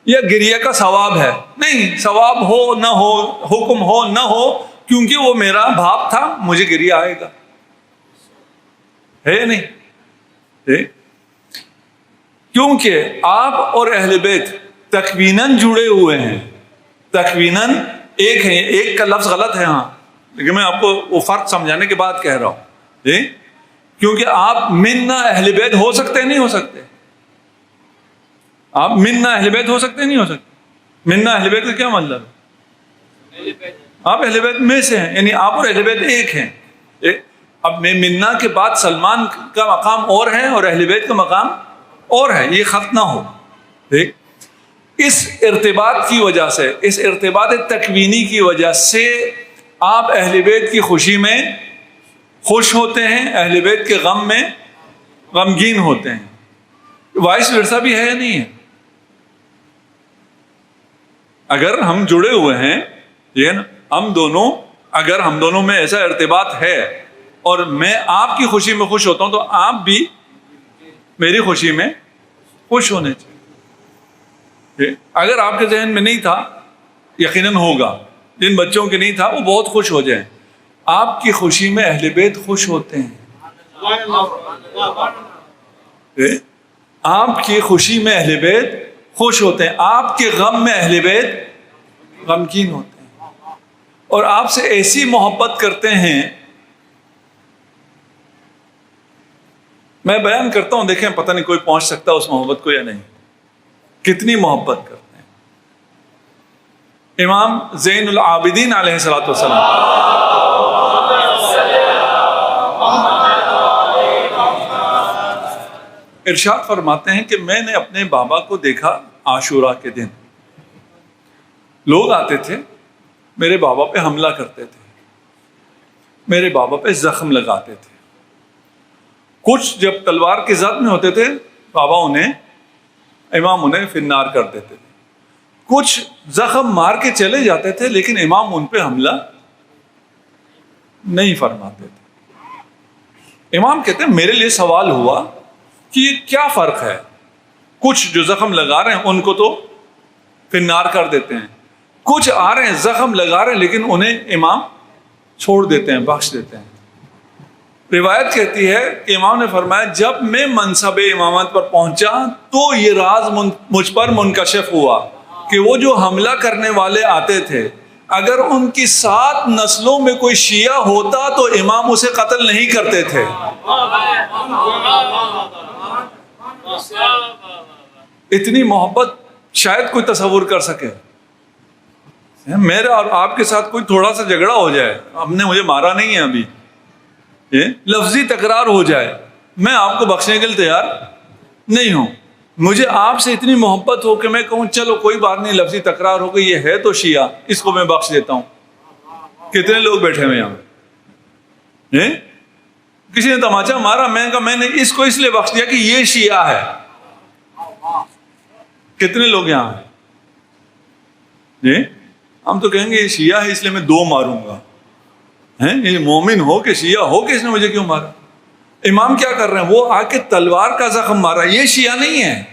یا گریہ کا ثواب ہے. نہیں, ثواب ہو نہ ہو, حکم ہو نہ ہو, کیونکہ وہ میرا باپ تھا, مجھے گریہ آئے گا, ہے نہیں. کیونکہ آپ اور اہل بیت تکویناً جڑے ہوئے ہیں, تکویناً ایک ہیں. ایک کا لفظ غلط ہے ہاں, لیکن میں آپ کو وہ فرق سمجھانے کے بعد کہہ رہا ہوں. کیونکہ آپ منا اہل بیت ہو سکتے نہیں ہو سکتے, آپ منا اہل بیت ہو سکتے نہیں ہو سکتے. منا اہل بیت کا کیا مطلب ہے؟ آپ اہل بیت میں سے ہیں, یعنی آپ اور اہل بیت ایک ہیں. اب میں منا کے بعد سلمان کا مقام اور ہے اور اہل بیت کا مقام اور ہے, یہ خط نہ ہو. اس ارتباط کی وجہ سے, اس ارتباط تکوینی کی وجہ سے آپ اہل بیت کی خوشی میں خوش ہوتے ہیں, اہل بیت کے غم میں غمگین ہوتے ہیں. وائس ورثہ بھی ہے یا نہیں ہے؟ اگر ہم جڑے ہوئے ہیں, یہ نا, ہم دونوں, اگر ہم دونوں میں ایسا ارتباط ہے اور میں آپ کی خوشی میں خوش ہوتا ہوں, تو آپ بھی میری خوشی میں خوش ہونے چاہیے. اگر آپ کے ذہن میں نہیں تھا, یقیناً ہوگا, جن بچوں کے نہیں تھا وہ بہت خوش ہو جائیں. آپ کی خوشی میں اہل بیت خوش ہوتے ہیں, آپ کی خوشی میں اہل بیت خوش ہوتے ہیں, آپ کے غم میں اہل بیت غمگین ہوتے ہیں, اور آپ سے ایسی محبت کرتے ہیں. میں بیان کرتا ہوں, دیکھیں پتہ نہیں کوئی پہنچ سکتا اس محبت کو یا نہیں, کتنی محبت کرتے ہیں. امام زین العابدین علیہ الصلوۃ والسلام ارشاد فرماتے ہیں کہ میں نے اپنے بابا کو دیکھا عاشورہ کے دن. لوگ آتے تھے, میرے بابا پہ حملہ کرتے تھے, میرے بابا پہ زخم لگاتے تھے. کچھ جب تلوار کے زد میں ہوتے تھے, بابا امام انہیں فنار کر دیتے تھے. کچھ زخم مار کے چلے جاتے تھے, لیکن امام ان پہ حملہ نہیں فرماتے تھے. امام کہتے ہیں میرے لیے سوال ہوا کہ یہ کیا فرق ہے, کچھ جو زخم لگا رہے ہیں ان کو تو فنار کر دیتے ہیں, کچھ آ رہے ہیں زخم لگا رہے ہیں لیکن انہیں امام چھوڑ دیتے ہیں, بخش دیتے ہیں. روایت کہتی ہے کہ امام نے فرمایا جب میں منصب امامت پر پہنچا تو یہ راز مجھ پر منکشف ہوا کہ وہ جو حملہ کرنے والے آتے تھے, اگر ان کی 7 نسلوں میں کوئی شیعہ ہوتا تو امام اسے قتل نہیں کرتے تھے. اتنی محبت شاید کوئی تصور کر سکے. میرا اور آپ کے ساتھ کوئی تھوڑا سا جھگڑا ہو جائے, ہم نے مجھے مارا نہیں ہے ابھی, لفظی تکرار ہو جائے, میں آپ کو بخشنے کے لیے تیار نہیں ہوں. مجھے آپ سے اتنی محبت ہو کہ میں کہوں چلو کوئی بات نہیں, لفظی تکرار ہو گئی, یہ ہے تو شیعہ, اس کو میں بخش دیتا ہوں. کتنے لوگ بیٹھے ہوئے یہاں, کسی نے تماچا مارا, میں نے کہا میں نے اس کو اس لیے بخش دیا کہ یہ شیعہ ہے. کتنے لوگ یہاں ہیں جی؟ ہم تو کہیں گے یہ شیعہ ہے اس لیے میں 2 ماروں گا. یہ مومن ہو کہ شیعہ ہو کہ اس نے مجھے کیوں مارا؟ امام کیا کر رہے ہیں؟ وہ آ کے تلوار کا زخم مارا. یہ شیعہ نہیں ہے.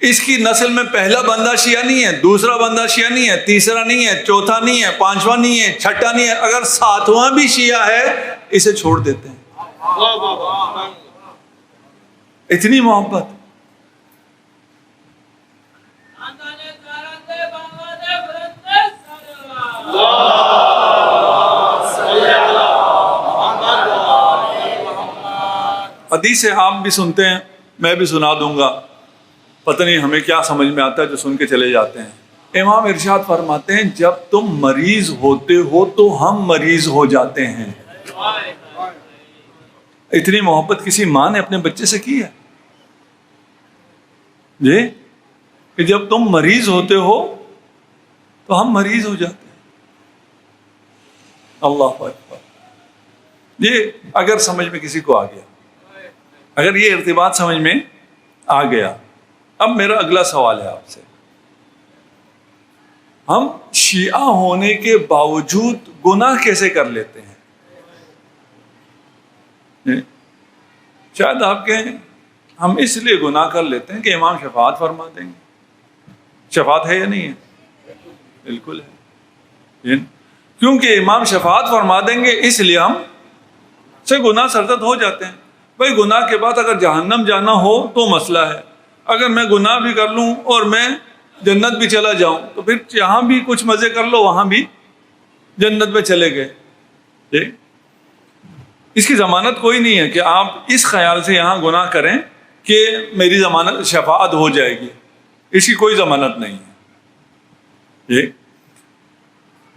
اس کی نسل میں پہلا بندہ شیعہ نہیں ہے، دوسرا بندہ شیعہ نہیں ہے، تیسرا نہیں ہے، چوتھا نہیں ہے، 5واں نہیں ہے، 6واں نہیں ہے. اگر 7واں بھی شیعہ ہے اسے چھوڑ دیتے ہیں. اتنی محبت. حدیث آپ بھی سنتے ہیں، میں بھی سنا دوں گا. پتہ نہیں ہمیں کیا سمجھ میں آتا ہے جو سن کے چلے جاتے ہیں. امام ارشاد فرماتے ہیں جب تم مریض ہوتے ہو تو ہم مریض ہو جاتے ہیں. اتنی محبت کسی ماں نے اپنے بچے سے کی ہے جی کہ جب تم مریض ہوتے ہو تو ہم مریض ہو جاتے ہیں. اللہ اکبر. یہ اگر سمجھ میں کسی کو آ گیا، اگر یہ ارتباط سمجھ میں آ گیا. اب میرا اگلا سوال ہے آپ سے. ہم شیعہ ہونے کے باوجود گناہ کیسے کر لیتے ہیں؟ شاید آپ کہیں ہم اس لیے گناہ کر لیتے ہیں کہ امام شفاعت فرما دیں گے. شفاعت ہے یا نہیں ہے؟ بالکل ہے. کیونکہ امام شفاعت فرما دیں گے اس لیے ہم سے گناہ سرزد ہو جاتے ہیں. بھائی گناہ کے بعد اگر جہنم جانا ہو تو مسئلہ ہے. اگر میں گناہ بھی کر لوں اور میں جنت بھی چلا جاؤں تو پھر یہاں بھی کچھ مزے کر لو، وہاں بھی جنت میں چلے گئے. اس کی ضمانت کوئی نہیں ہے کہ آپ اس خیال سے یہاں گناہ کریں کہ میری ضمانت شفاعت ہو جائے گی. اس کی کوئی ضمانت نہیں ہے.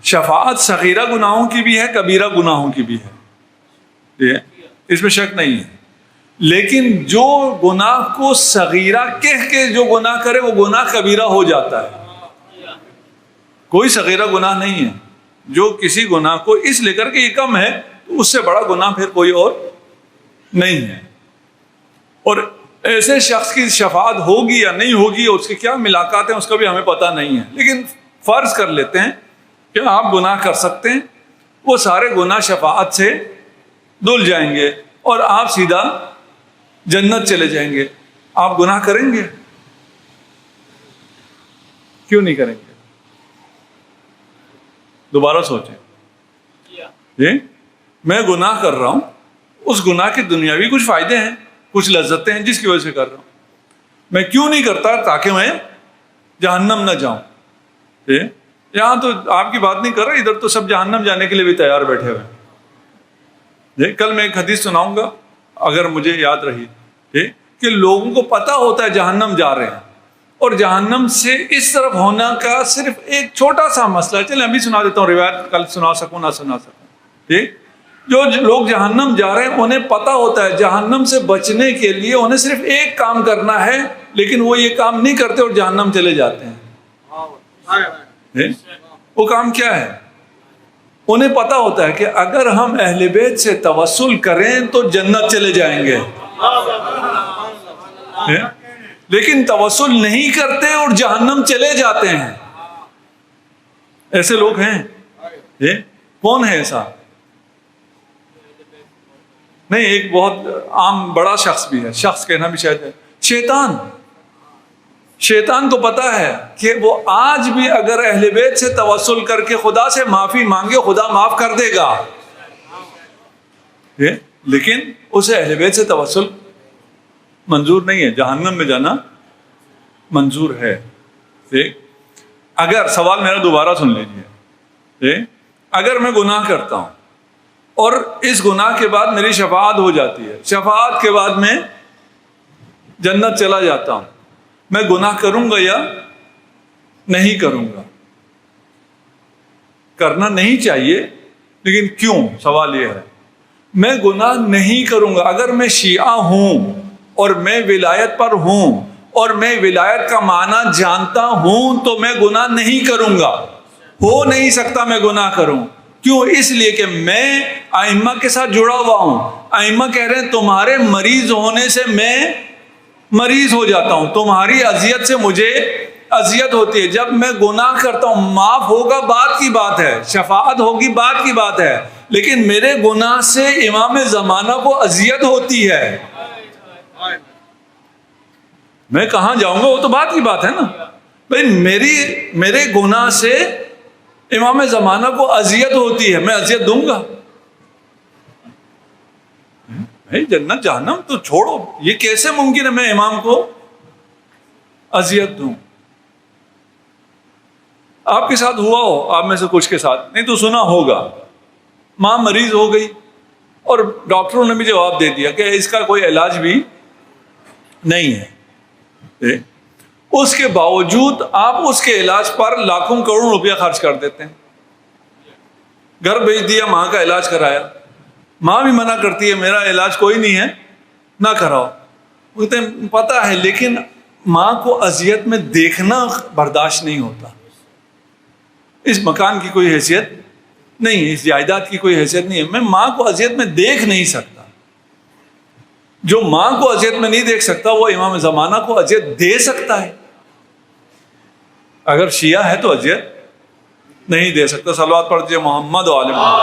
شفاعت صغیرہ گناہوں کی بھی ہے، کبیرہ گناہوں کی بھی ہے، اس میں شک نہیں ہے. لیکن جو گناہ کو صغیرہ کہہ کے جو گناہ کرے وہ گناہ کبیرہ ہو جاتا ہے. کوئی صغیرہ گناہ نہیں ہے. جو کسی گناہ کو اس لے کر کے یہ کم ہے تو اس سے بڑا گناہ پھر کوئی اور نہیں ہے. اور ایسے شخص کی شفاعت ہوگی یا نہیں ہوگی، اس کی کیا ملاقات ہیں اس کا بھی ہمیں پتہ نہیں ہے. لیکن فرض کر لیتے ہیں کہ آپ گناہ کر سکتے ہیں، وہ سارے گناہ شفاعت سے دھل جائیں گے اور آپ سیدھا جنت چلے جائیں گے. آپ گناہ کریں گے؟ کیوں نہیں کریں گے؟ دوبارہ سوچیں. میں گناہ کر رہا ہوں، اس گناہ کے دنیاوی کچھ فائدے ہیں، کچھ لذتیں ہیں جس کی وجہ سے کر رہا ہوں. میں کیوں نہیں کرتا؟ تاکہ میں جہنم نہ جاؤں. یہاں تو آپ کی بات نہیں کر رہا، ادھر تو سب جہنم جانے کے لیے بھی تیار بیٹھے ہوئے. کل میں ایک حدیث سناؤں گا اگر مجھے یاد رہی کہ لوگوں کو پتہ ہوتا ہے جہنم جا رہے ہیں اور جہنم سے اس طرف ہونا کا صرف ایک چھوٹا سا مسئلہ ہے. چلیں ابھی سنا دیتا ہوں روایت، کل سنا سکوں نہ سنا سکوں. جو لوگ جہنم جا رہے ہیں انہیں پتہ ہوتا ہے جہنم سے بچنے کے لیے انہیں صرف ایک کام کرنا ہے، لیکن وہ یہ کام نہیں کرتے اور جہنم چلے جاتے ہیں. وہ کام کیا ہے؟ انہیں پتہ ہوتا ہے کہ اگر ہم اہل بیت سے توسل کریں تو جنت چلے جائیں گے، لیکن توسل نہیں کرتے اور جہنم چلے جاتے ہیں. ایسے لوگ ہیں. کون ہے ایسا؟ نہیں، ایک بہت عام بڑا شخص بھی ہے، شخص کہنا بھی شاید ہے، شیطان. شیطان کو پتا ہے کہ وہ آج بھی اگر اہل بیت سے توسل کر کے خدا سے معافی مانگے خدا معاف کر دے گا، لیکن اسے اہل بیت سے توسل منظور نہیں ہے. جہنم میں جانا منظور ہے. اگر سوال میرا دوبارہ سن لیجیے، اگر میں گناہ کرتا ہوں اور اس گناہ کے بعد میری شفاعت ہو جاتی ہے، شفاعت کے بعد میں جنت چلا جاتا ہوں، میں گناہ کروں گا یا نہیں کروں گا؟ کرنا نہیں چاہیے، لیکن کیوں؟ سوال یہ ہے. میں گناہ نہیں کروں گا. اگر میں شیعہ ہوں اور میں ولایت پر ہوں اور میں ولایت کا معنی جانتا ہوں تو میں گناہ نہیں کروں گا. ہو نہیں سکتا میں گناہ کروں. کیوں؟ اس لیے کہ میں ائمہ کے ساتھ جڑا ہوا ہوں. ائمہ کہہ رہے ہیں تمہارے مریض ہونے سے میں مریض ہو جاتا ہوں، تمہاری اذیت سے مجھے اذیت ہوتی ہے. جب میں گناہ کرتا ہوں معاف ہوگا بات کی بات ہے, شفاعت ہوگی بات کی بات ہے, لیکن میرے گناہ سے امام زمانہ کو اذیت ہوتی ہے, میں کہاں جاؤں گا, وہ تو بات کی بات ہے نا بھائی. میرے گناہ سے امام زمانہ کو اذیت ہوتی ہے, میں اذیت دوں گا بھائی؟ جنت جہنم تو چھوڑو, یہ کیسے ممکن ہے میں امام کو اذیت دوں؟ آپ کے ساتھ ہوا ہو, آپ میں سے کچھ کے ساتھ نہیں تو سنا ہوگا, ماں مریض ہو گئی اور ڈاکٹروں نے بھی جواب دے دیا کہ اس کا کوئی علاج بھی نہیں ہے. اس کے باوجود آپ اس کے علاج پر لاکھوں کروڑوں روپیہ خرچ کر دیتے ہیں. گھر بھیج دیا, ماں کا علاج کرایا, ماں بھی منع کرتی ہے میرا علاج کوئی نہیں ہے, نہ کراؤ. کہتے ہیں پتہ ہے, لیکن ماں کو اذیت میں دیکھنا برداشت نہیں ہوتا. اس مکان کی کوئی حیثیت نہیں ہے, اس جائیداد کی کوئی حیثیت نہیں ہے, میں ماں کو اذیت میں دیکھ نہیں سکتا. جو ماں کو اذیت میں نہیں دیکھ سکتا وہ امام زمانہ کو اذیت دے سکتا ہے. اگر شیعہ ہے تو اذیت نہیں دے سکتا. صلوات پڑھ دیجیے محمد و آل محمد.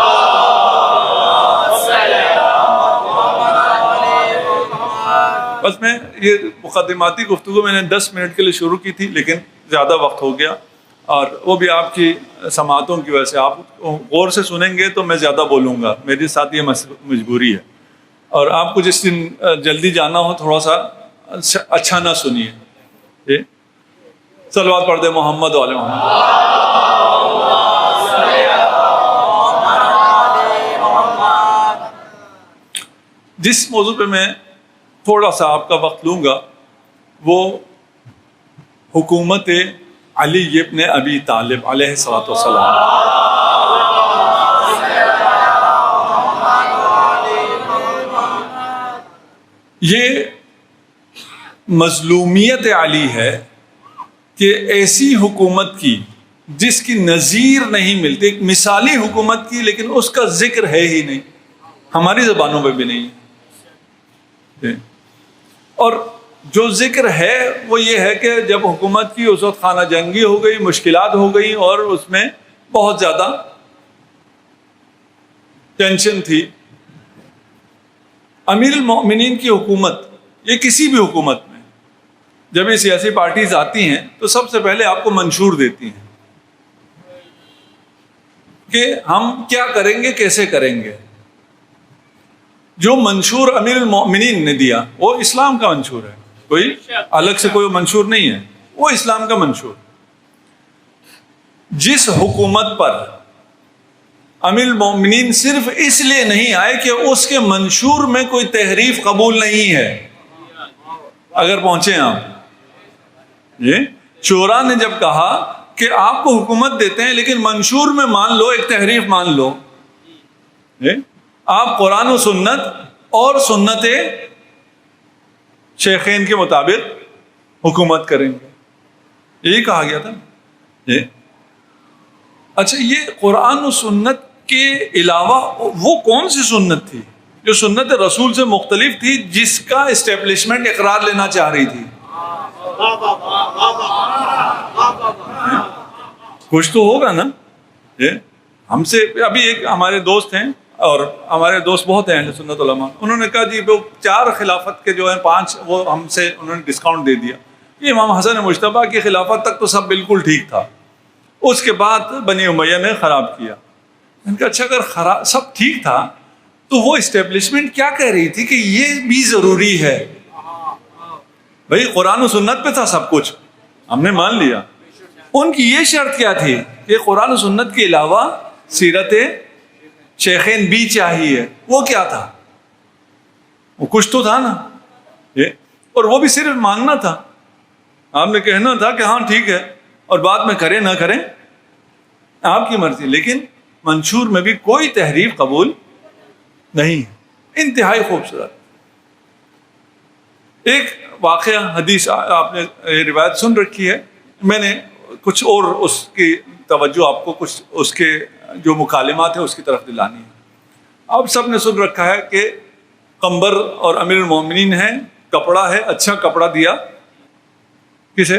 بس میں یہ مقدماتی گفتگو میں نے 10 منٹ کے لیے شروع کی تھی, لیکن زیادہ وقت ہو گیا, اور وہ بھی آپ کی سماعتوں کی وجہ سے. آپ غور سے سنیں گے تو میں زیادہ بولوں گا, میرے ساتھ یہ مجبوری ہے. اور آپ کو جس دن جلدی جانا ہو تھوڑا سا اچھا نہ سنیے. جی صلوات پڑھ دے محمد و آل محمد. جس موضوع پہ میں تھوڑا سا آپ کا وقت لوں گا وہ حکومت علی ابن ابی طالب علیہ الصلوۃ والسلام. یہ مظلومیت علی ہے کہ ایسی حکومت کی جس کی نظیر نہیں ملتی, ایک مثالی حکومت کی, لیکن اس کا ذکر ہے ہی نہیں, ہماری زبانوں پہ بھی نہیں. اور جو ذکر ہے وہ یہ ہے کہ جب حکومت کی اس وقت خانہ جنگی ہو گئی, مشکلات ہو گئی, اور اس میں بہت زیادہ ٹینشن تھی. امیر المؤمنین کی حکومت, یہ کسی بھی حکومت میں جب یہ سیاسی پارٹیز آتی ہیں تو سب سے پہلے آپ کو منشور دیتی ہیں کہ ہم کیا کریں گے, کیسے کریں گے. جو منشور امیر المؤمنین نے دیا وہ اسلام کا منشور ہے, کوئی الگ سے کوئی منشور نہیں ہے, وہ اسلام کا منشور. جس حکومت پر امیر المؤمنین صرف اس لیے نہیں آئے کہ اس کے منشور میں کوئی تحریف قبول نہیں ہے. اگر پہنچے آپ, یہ شورا نے جب کہا کہ آپ کو حکومت دیتے ہیں لیکن منشور میں مان لو ایک تحریف مان لو, آپ قرآن و سنت اور سنت شیخین کے مطابق حکومت کریں گے, یہی کہا گیا تھا. اچھا, یہ قرآن و سنت کے علاوہ وہ کون سی سنت تھی جو سنت رسول سے مختلف تھی, جس کا اسٹیبلشمنٹ اقرار لینا چاہ رہی تھی؟ کچھ تو ہوگا نا. ہم سے ابھی ایک ہمارے دوست ہیں, اور ہمارے دوست بہت ہیں اہل سنت علماء, انہوں نے کہا جی وہ 4 خلافت کے جو ہیں 5 وہ ہم سے انہوں نے ڈسکاؤنٹ دے دیا. یہ امام حسن مجتبیٰ کی خلافت تک تو سب بالکل ٹھیک تھا, اس کے بعد بنی امیہ نے خراب کیا. میں نے کہا اچھا اگر سب ٹھیک تھا تو وہ اسٹیبلشمنٹ کیا کہہ رہی تھی کہ یہ بھی ضروری ہے؟ بھائی قرآن و سنت پہ تھا سب کچھ, ہم نے مان لیا. ان کی یہ شرط کیا تھی کہ قرآن و سنت کے علاوہ سیرت شیخین بھی چاہیے. وہ کیا تھا؟ وہ کچھ تو تھا نا, اور وہ بھی صرف ماننا تھا. آپ نے کہنا تھا کہ ہاں ٹھیک ہے, اور بعد میں کریں نہ کریں آپ کی مرضی, لیکن منشور میں بھی کوئی تحریف قبول نہیں. انتہائی خوبصورت ایک واقعہ حدیث آپ نے روایت سن رکھی ہے, میں نے کچھ اور اس کی توجہ آپ کو کچھ اس کے جو مکالمات ہیں اس کی طرف دلانی ہے. آپ سب نے سن رکھا ہے کہ قمبر اور امیر المومنین ہیں, کپڑا ہے, اچھا کپڑا دیا کسے؟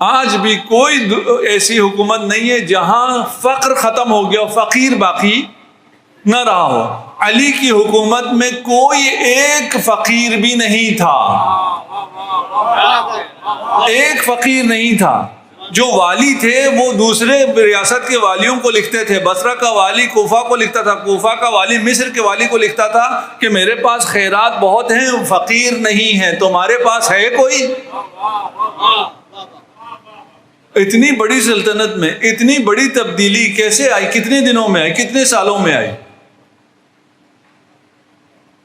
آج بھی کوئی ایسی حکومت نہیں ہے جہاں فقر ختم ہو گیا، فقیر باقی نہ رہا ہو۔ علی کی حکومت میں کوئی ایک فقیر بھی نہیں تھا، ایک فقیر نہیں تھا۔ جو والی تھے وہ دوسرے ریاست کے والیوں کو لکھتے تھے، بصرہ کا والی کوفہ کو لکھتا تھا، کوفہ کا والی مصر کے والی کو لکھتا تھا کہ میرے پاس خیرات بہت ہیں، فقیر نہیں ہے، تمہارے پاس ہے کوئی؟ اتنی بڑی سلطنت میں اتنی بڑی تبدیلی کیسے آئی؟ کتنے دنوں میں آئی؟ کتنے سالوں میں آئی؟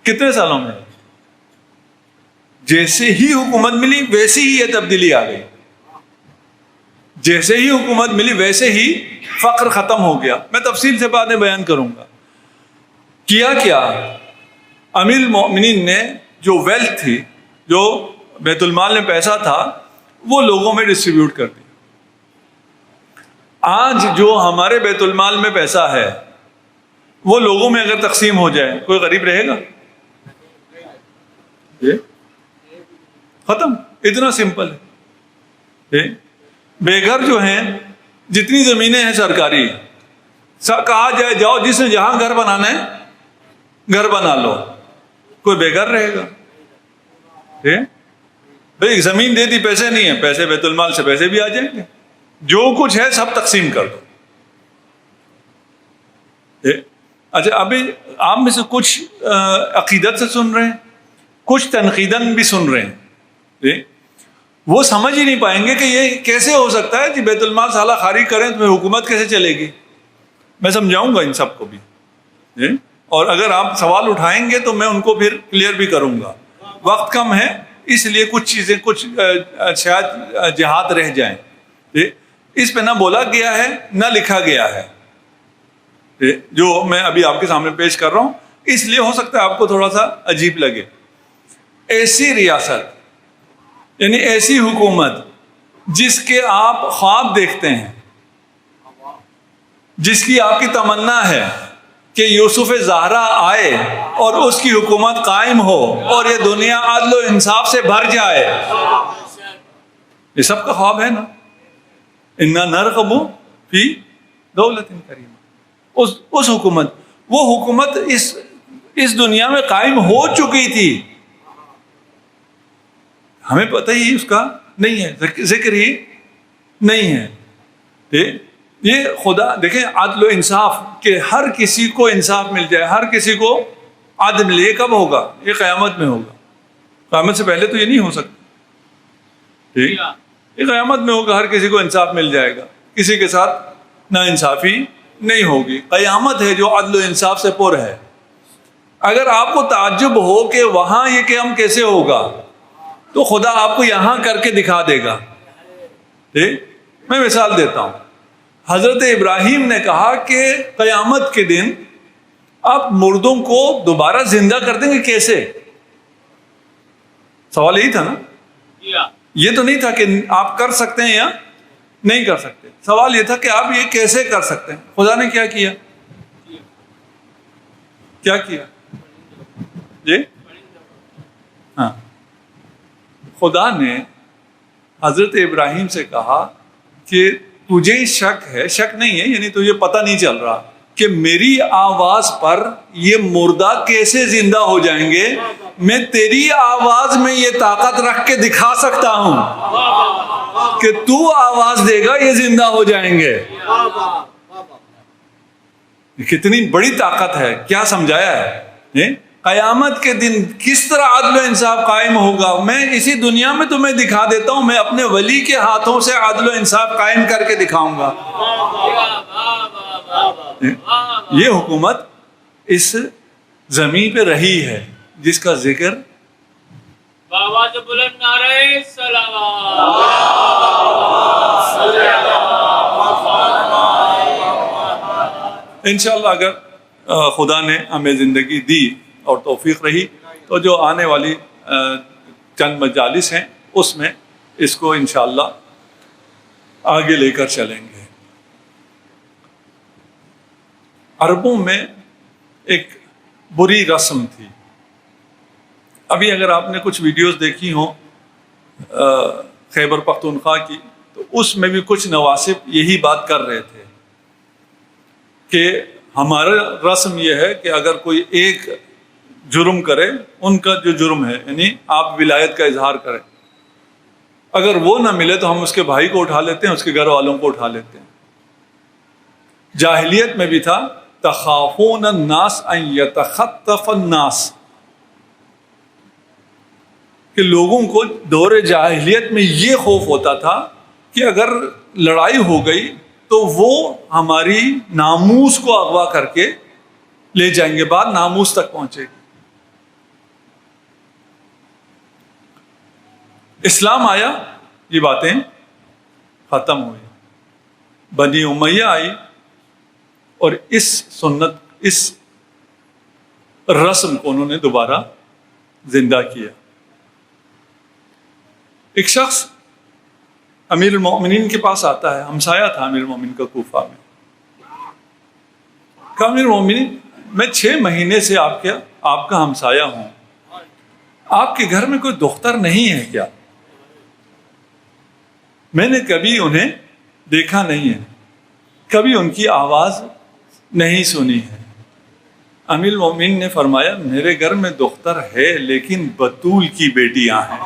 کتنے سالوں میں؟ جیسے ہی حکومت ملی ویسے ہی یہ تبدیلی آ گئی، جیسے ہی حکومت ملی ویسے ہی فقر ختم ہو گیا۔ میں تفصیل سے باتیں بیان کروں گا۔ کیا امیر المومنین نے جو ویلتھ تھی، جو بیت المال میں پیسہ تھا، وہ لوگوں میں ڈسٹریبیوٹ کر دیا۔ آج جو ہمارے بیت المال میں پیسہ ہے وہ لوگوں میں اگر تقسیم ہو جائے کوئی غریب رہے گا؟ ختم، اتنا سمپل ہے۔ بے گھر جو ہیں، جتنی زمینیں ہیں سرکاری، کہا جائے جاؤ جس نے جہاں گھر بنانا ہے گھر بنا لو، کوئی بے گھر رہے گا؟ بھئی زمین دے دی، پیسے نہیں ہیں، پیسے بیت المال سے پیسے بھی آ جائیں گے، جو کچھ ہے سب تقسیم کر دو۔ اچھا، ابھی آپ میں سے کچھ عقیدت سے سن رہے ہیں، کچھ تنقیداً بھی سن رہے ہیں، وہ سمجھ ہی نہیں پائیں گے کہ یہ کیسے ہو سکتا ہے کہ بیت المال سالہ خالی کریں تو حکومت کیسے چلے گی۔ میں سمجھاؤں گا ان سب کو بھی، اور اگر آپ سوال اٹھائیں گے تو میں ان کو پھر کلیئر بھی کروں گا۔ وقت کم ہے اس لیے کچھ چیزیں کچھ شاید جہات رہ جائیں، اس پہ نہ بولا گیا ہے نہ لکھا گیا ہے جو میں ابھی آپ کے سامنے پیش کر رہا ہوں، اس لیے ہو سکتا ہے آپ کو تھوڑا سا عجیب لگے۔ ایسی ریاست یعنی ایسی حکومت جس کے آپ خواب دیکھتے ہیں، جس کی آپ کی تمنا ہے کہ یوسف زہرا آئے اور اس کی حکومت قائم ہو اور یہ دنیا عدل و انصاف سے بھر جائے، یہ سب کا خواب ہے نا۔ اِنَّا نَرْغَبُ فِي دَوْلَةٍ كَرِيمَةٍ، اس حکومت، وہ حکومت اس دنیا میں قائم ہو چکی تھی، ہمیں پتہ ہی اس کا نہیں ہے، ذکر ہی نہیں ہے۔ یہ خدا دیکھیں عدل و انصاف، کہ ہر کسی کو انصاف مل جائے، ہر کسی کو عدل ملے، یہ کب ہوگا؟ یہ قیامت میں ہوگا، قیامت سے پہلے تو یہ نہیں ہو سکتا۔ ٹھیک، یہ قیامت میں ہوگا، ہر کسی کو انصاف مل جائے گا، کسی کے ساتھ نا انصافی نہیں ہوگی۔ قیامت ہے جو عدل و انصاف سے پر ہے۔ اگر آپ کو تعجب ہو کہ وہاں یہ قیام کیسے ہوگا تو خدا آپ کو یہاں کر کے دکھا دے گا۔ میں مثال دیتا ہوں، حضرت ابراہیم نے کہا کہ قیامت کے دن آپ مردوں کو دوبارہ زندہ کر دیں گے، کیسے؟ سوال یہی تھا نا، یہ تو نہیں تھا کہ آپ کر سکتے ہیں یا نہیں کر سکتے، سوال یہ تھا کہ آپ یہ کیسے کر سکتے ہیں۔ خدا نے کیا کیا؟ کیا کیا؟ جی ہاں، خدا نے حضرت ابراہیم سے کہا کہ تجھے شک ہے، شک نہیں ہے یعنی تجھے پتہ نہیں چل رہا کہ میری آواز پر یہ مردہ کیسے زندہ ہو جائیں گے، میں تیری آواز میں یہ طاقت رکھ کے دکھا سکتا ہوں کہ تو آواز دے گا یہ زندہ ہو جائیں گے۔ کتنی بڑی طاقت ہے، کیا سمجھایا ہے۔ قیامت کے دن کس طرح عدل و انصاف قائم ہوگا، میں اسی دنیا میں تمہیں دکھا دیتا ہوں، میں اپنے ولی کے ہاتھوں سے عدل و انصاف قائم کر کے دکھاؤں گا۔ یہ حکومت اس زمین پہ رہی ہے جس کا ذکر انشاءاللہ اگر خدا نے ہمیں زندگی دی اور توفیق رہی تو جو آنے والی چند مجالس ہیں اس میں اس کو انشاءاللہ آگے لے کر چلیں گے۔ عربوں میں ایک بری رسم تھی، ابھی اگر آپ نے کچھ ویڈیوز دیکھی ہوں خیبر پختونخوا کی تو اس میں بھی کچھ نواسب یہی بات کر رہے تھے کہ ہمارا رسم یہ ہے کہ اگر کوئی ایک جرم کرے، ان کا جو جرم ہے یعنی آپ ولایت کا اظہار کریں، اگر وہ نہ ملے تو ہم اس کے بھائی کو اٹھا لیتے ہیں، اس کے گھر والوں کو اٹھا لیتے ہیں۔ جاہلیت میں بھی تھا تخافون الناس ان یتخطف الناس، کہ لوگوں کو دور جاہلیت میں یہ خوف ہوتا تھا کہ اگر لڑائی ہو گئی تو وہ ہماری ناموس کو اغوا کر کے لے جائیں گے، بات ناموس تک پہنچے گی۔ اسلام آیا، یہ باتیں ختم ہوئی، بنی امیہ آئی اور اس سنت، اس رسم کو انہوں نے دوبارہ زندہ کیا۔ ایک شخص امیر المومنین کے پاس آتا ہے، ہمسایہ تھا امیر المومنین کا کوفہ میں، کہا امیر المومنین میں 6 مہینے سے آپ کا ہمسایہ ہوں، آپ کے گھر میں کوئی دختر نہیں ہے کیا؟ میں نے کبھی انہیں دیکھا نہیں ہے، کبھی ان کی آواز نہیں سنی ہے۔ امیر المومنین نے فرمایا میرے گھر میں دختر ہے لیکن بطول کی بیٹیاں ہیں،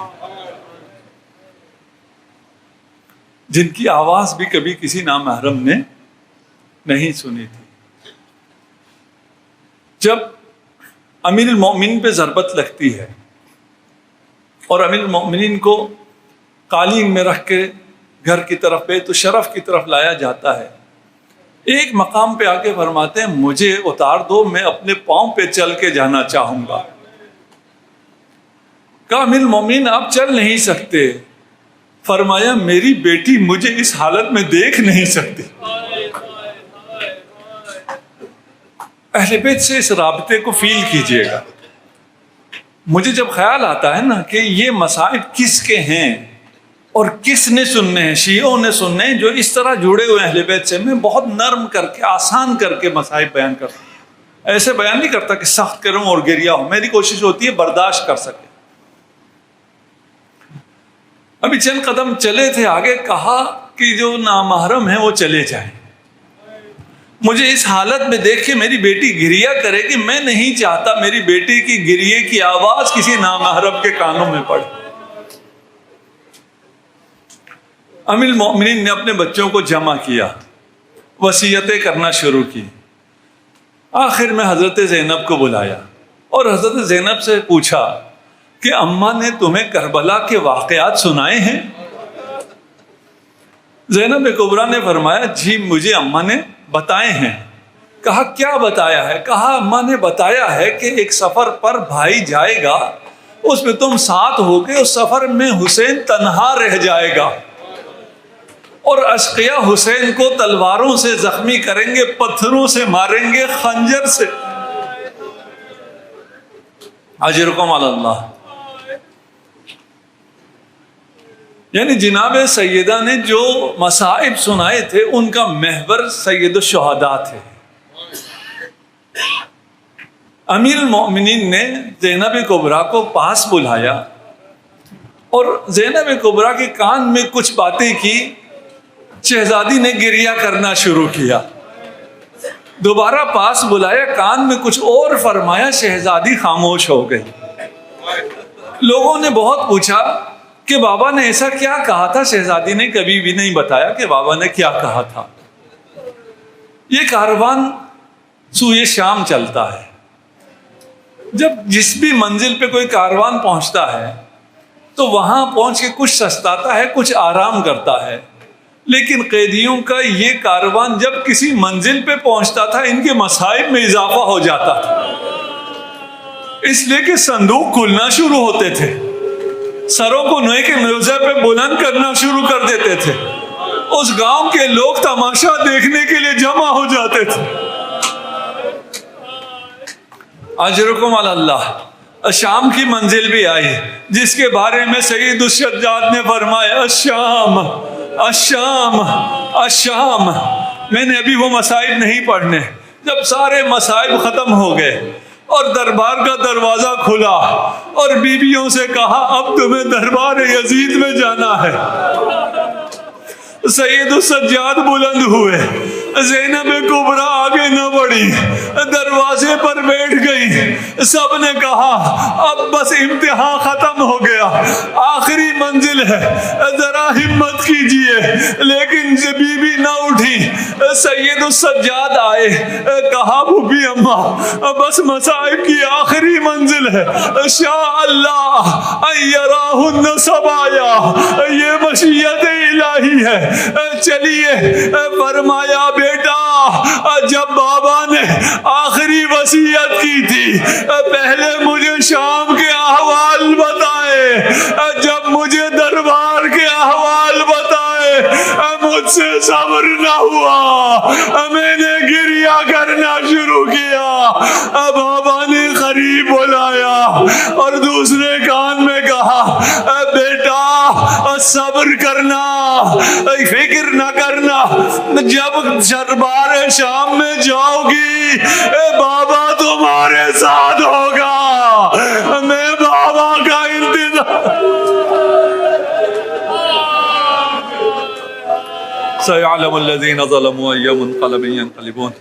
جن کی آواز بھی کبھی کسی نامحرم نے نہیں سنی تھی۔ جب امیر المومنین پہ ضربت لگتی ہے اور امیر المومنین کو قالین میں رکھ کے گھر کی طرف بیت الشرف کی طرف لایا جاتا ہے، ایک مقام پہ آ کے فرماتے ہیں مجھے اتار دو، میں اپنے پاؤں پہ چل کے جانا چاہوں گا۔ کہا امیر المومنین آپ چل نہیں سکتے، فرمایا میری بیٹی مجھے اس حالت میں دیکھ نہیں سکتی۔ اہل بیت سے اس رابطے کو فیل کیجئے گا۔ مجھے جب خیال آتا ہے نا کہ یہ مسائب کس کے ہیں اور کس نے سننے ہیں، شیعوں نے سننے ہیں جو اس طرح جڑے ہوئے اہل بیت سے، میں بہت نرم کر کے آسان کر کے مسائب بیان کرتا ہوں، ایسے بیان نہیں کرتا کہ سخت کروں اور گریہ ہوں، میری کوشش ہوتی ہے برداشت کر سکے۔ ابھی چند قدم چلے تھے آگے، کہا کہ جو نامحرم ہیں وہ چلے جائیں، مجھے اس حالت میں دیکھ کے میری بیٹی گریہ کرے گی، میں نہیں چاہتا میری بیٹی کی گریے کی آواز کسی نامحرم کے کانوں میں پڑے۔ امیر المومنین نے اپنے بچوں کو جمع کیا، وصیتیں کرنا شروع کی، آخر میں حضرت زینب کو بلایا اور حضرت زینب سے پوچھا کہ اماں نے تمہیں کربلا کے واقعات سنائے ہیں؟ زینب کبریٰ نے فرمایا جی مجھے اماں نے بتائے ہیں۔ کہا کیا بتایا ہے؟ کہا اماں نے بتایا ہے کہ ایک سفر پر بھائی جائے گا، اس میں تم ساتھ ہو گے، اس سفر میں حسین تنہا رہ جائے گا اور اشقیاء حسین کو تلواروں سے زخمی کریں گے، پتھروں سے ماریں گے، خنجر سے۔ اجرکم علی اللہ۔ یعنی جناب سیدہ نے جو مصائب سنائے تھے ان کا محور سید الشہداء تھے۔ امیر المومنین نے زینب کبریٰ کو پاس بلایا اور زینب کبریٰ کے کان میں کچھ باتیں کی، شہزادی نے گریہ کرنا شروع کیا، دوبارہ پاس بلایا، کان میں کچھ اور فرمایا، شہزادی خاموش ہو گئی۔ لوگوں نے بہت پوچھا کہ بابا نے ایسا کیا کہا تھا؟ شہزادی نے کبھی بھی نہیں بتایا کہ بابا نے کیا کہا تھا۔ یہ کاروان سوئے شام چلتا ہے، جب جس بھی منزل پہ کوئی کاروان پہنچتا ہے تو وہاں پہنچ کے کچھ سستاتا ہے، کچھ آرام کرتا ہے، لیکن قیدیوں کا یہ کاروان جب کسی منزل پہ پہنچتا تھا ان کے مصائب میں اضافہ ہو جاتا تھا، اس لیے کہ صندوق کھلنا شروع ہوتے تھے، سروں کو نوے کے نیزے پہ بلند کرنا شروع کر دیتے تھے، اس گاؤں کے لوگ تماشا دیکھنے کے لیے جمع ہو جاتے تھے۔ اجرکم علی اللہ۔ شام کی منزل بھی آئی جس کے بارے میں سید الشجاعت نے فرمایا الشام الشام الشام۔ میں نے ابھی وہ مصائب نہیں پڑھنے، جب سارے مصائب ختم ہو گئے اور دربار کا دروازہ کھلا اور بیویوں سے کہا اب تمہیں دربار یزید میں جانا ہے، سید السجاد بلند ہوئے، زینب کبریٰ آگے نہ بڑھی، دروازے پر بیٹھ گئی۔ سب نے کہا اب بس امتحان ختم ہو گیا، آخری منزل ہے، ذرا ہمت کیجئے، لیکن بی بی نہ اٹھی۔ سید السجاد آئے، کہا بھوپی اماں بس مصائب کی آخری منزل ہے، شاء اللہ ان یراہن سبایا، یہ مشیت الہی ہے، چلیے۔ فرمایا بیٹا جب بابا نے آخری وصیت کی تھی پہلے مجھے شام کے احوال بتائے، جب مجھے دربار کے احوال بتائے مجھ سے صبر نہ ہوا، میں نے گریہ کرنا شروع کیا۔ بابا نے قریب بلایا اور دوسرے کان میں کہا بیٹا صبر کرنا، فکر نہ کرنا، جب دربار شام میں جاؤ گی بابا تمہارے ساتھ ہوگا، میں بابا کا انتظار۔ سيعلم الذين ظلموا أي منقلب ينقلبون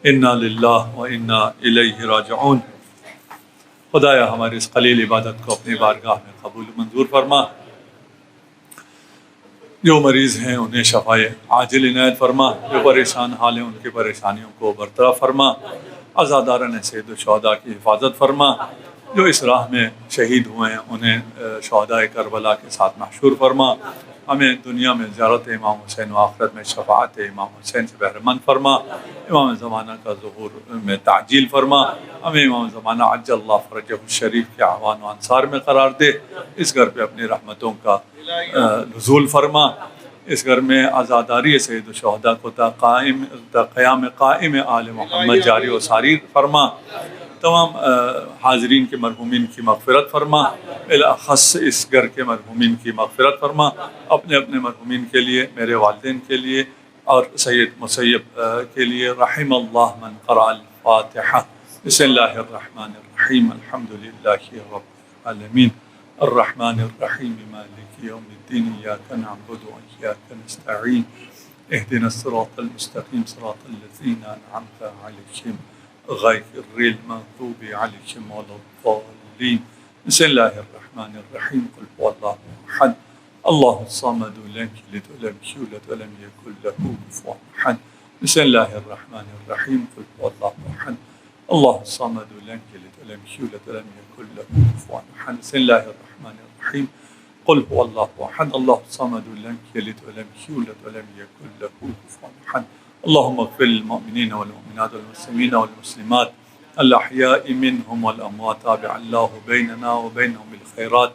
انا للہ و انا الیہ راجعون۔ خدایا ہماری اس قلیل عبادت کو اپنی بارگاہ میں قبول منظور فرما، جو مریض ہیں انہیں شفائے عاجل عنایت فرما، جو پریشان حال ہیں ان کی پریشانیوں کو برطرف فرما، عزاداران سید الشہداء کی حفاظت فرما، جو اس راہ میں شہید ہوئے ہیں انہیں شہداء کربلا کے ساتھ محشور فرما، ہمیں دنیا میں زیارت امام حسین و آخرت میں شفاعت امام حسین سے بہرہ مند فرما، امام زمانہ کا ظہور میں تعجیل فرما، ہمیں امام زمانہ عجل اللہ فرجہ الشریف کے اعوان و انصار میں قرار دے، اس گھر پہ اپنی رحمتوں کا نزول فرما، اس گھر میں عزاداری سید الشہداء کو تا قیام قائم آل محمد جاری و ساری فرما، تمام حاضرین کے مرحومین کی مغفرت فرما، بالاخص اس گھر کے مرحومین کی مغفرت فرما، اپنے اپنے مرحومین کے لیے، میرے والدین کے لیے اور سید مسیب کے لیے۔ رحم اللہ من قرأ الفاتحہ۔ بسم اللہ الرحمن الرحیم، الحمدللہ رب العالمین، الرحمن الرحیم، مالک یوم الدین، ایاک نعبد و ایاک نستعین، اہدنا الصراط المستقیم، صراط الذین انعمت علیہم غیر المغضوب علیہم ولا الضالین۔ بسم اللہ الرحمن الرحیم، قل هو اللہ احد اللہ الصمد لم یلد ولم یولد ولم یکن له کفوا احد۔ بسم اللہ الرحمن الرحیم، قل هو اللہ احد اللہ الصمد لم یلد ولم یولد ولم یکن له کفوا احد۔ بسم اللہ الرحمن الرحیم، قل هو اللہ احد اللہ الصمد لم یلد ولم یولد ولم یکن له کفوا احد۔ اللهم اغفر للمؤمنين والمؤمنات والمسلمين والمسلمات الأحياء منهم والأموات، تابع الله بيننا وبينهم بالخيرات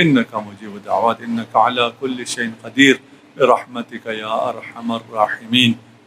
إنك مجيب الدعوات إنك على كل شيء قدير برحمتك يا أرحم الراحمين۔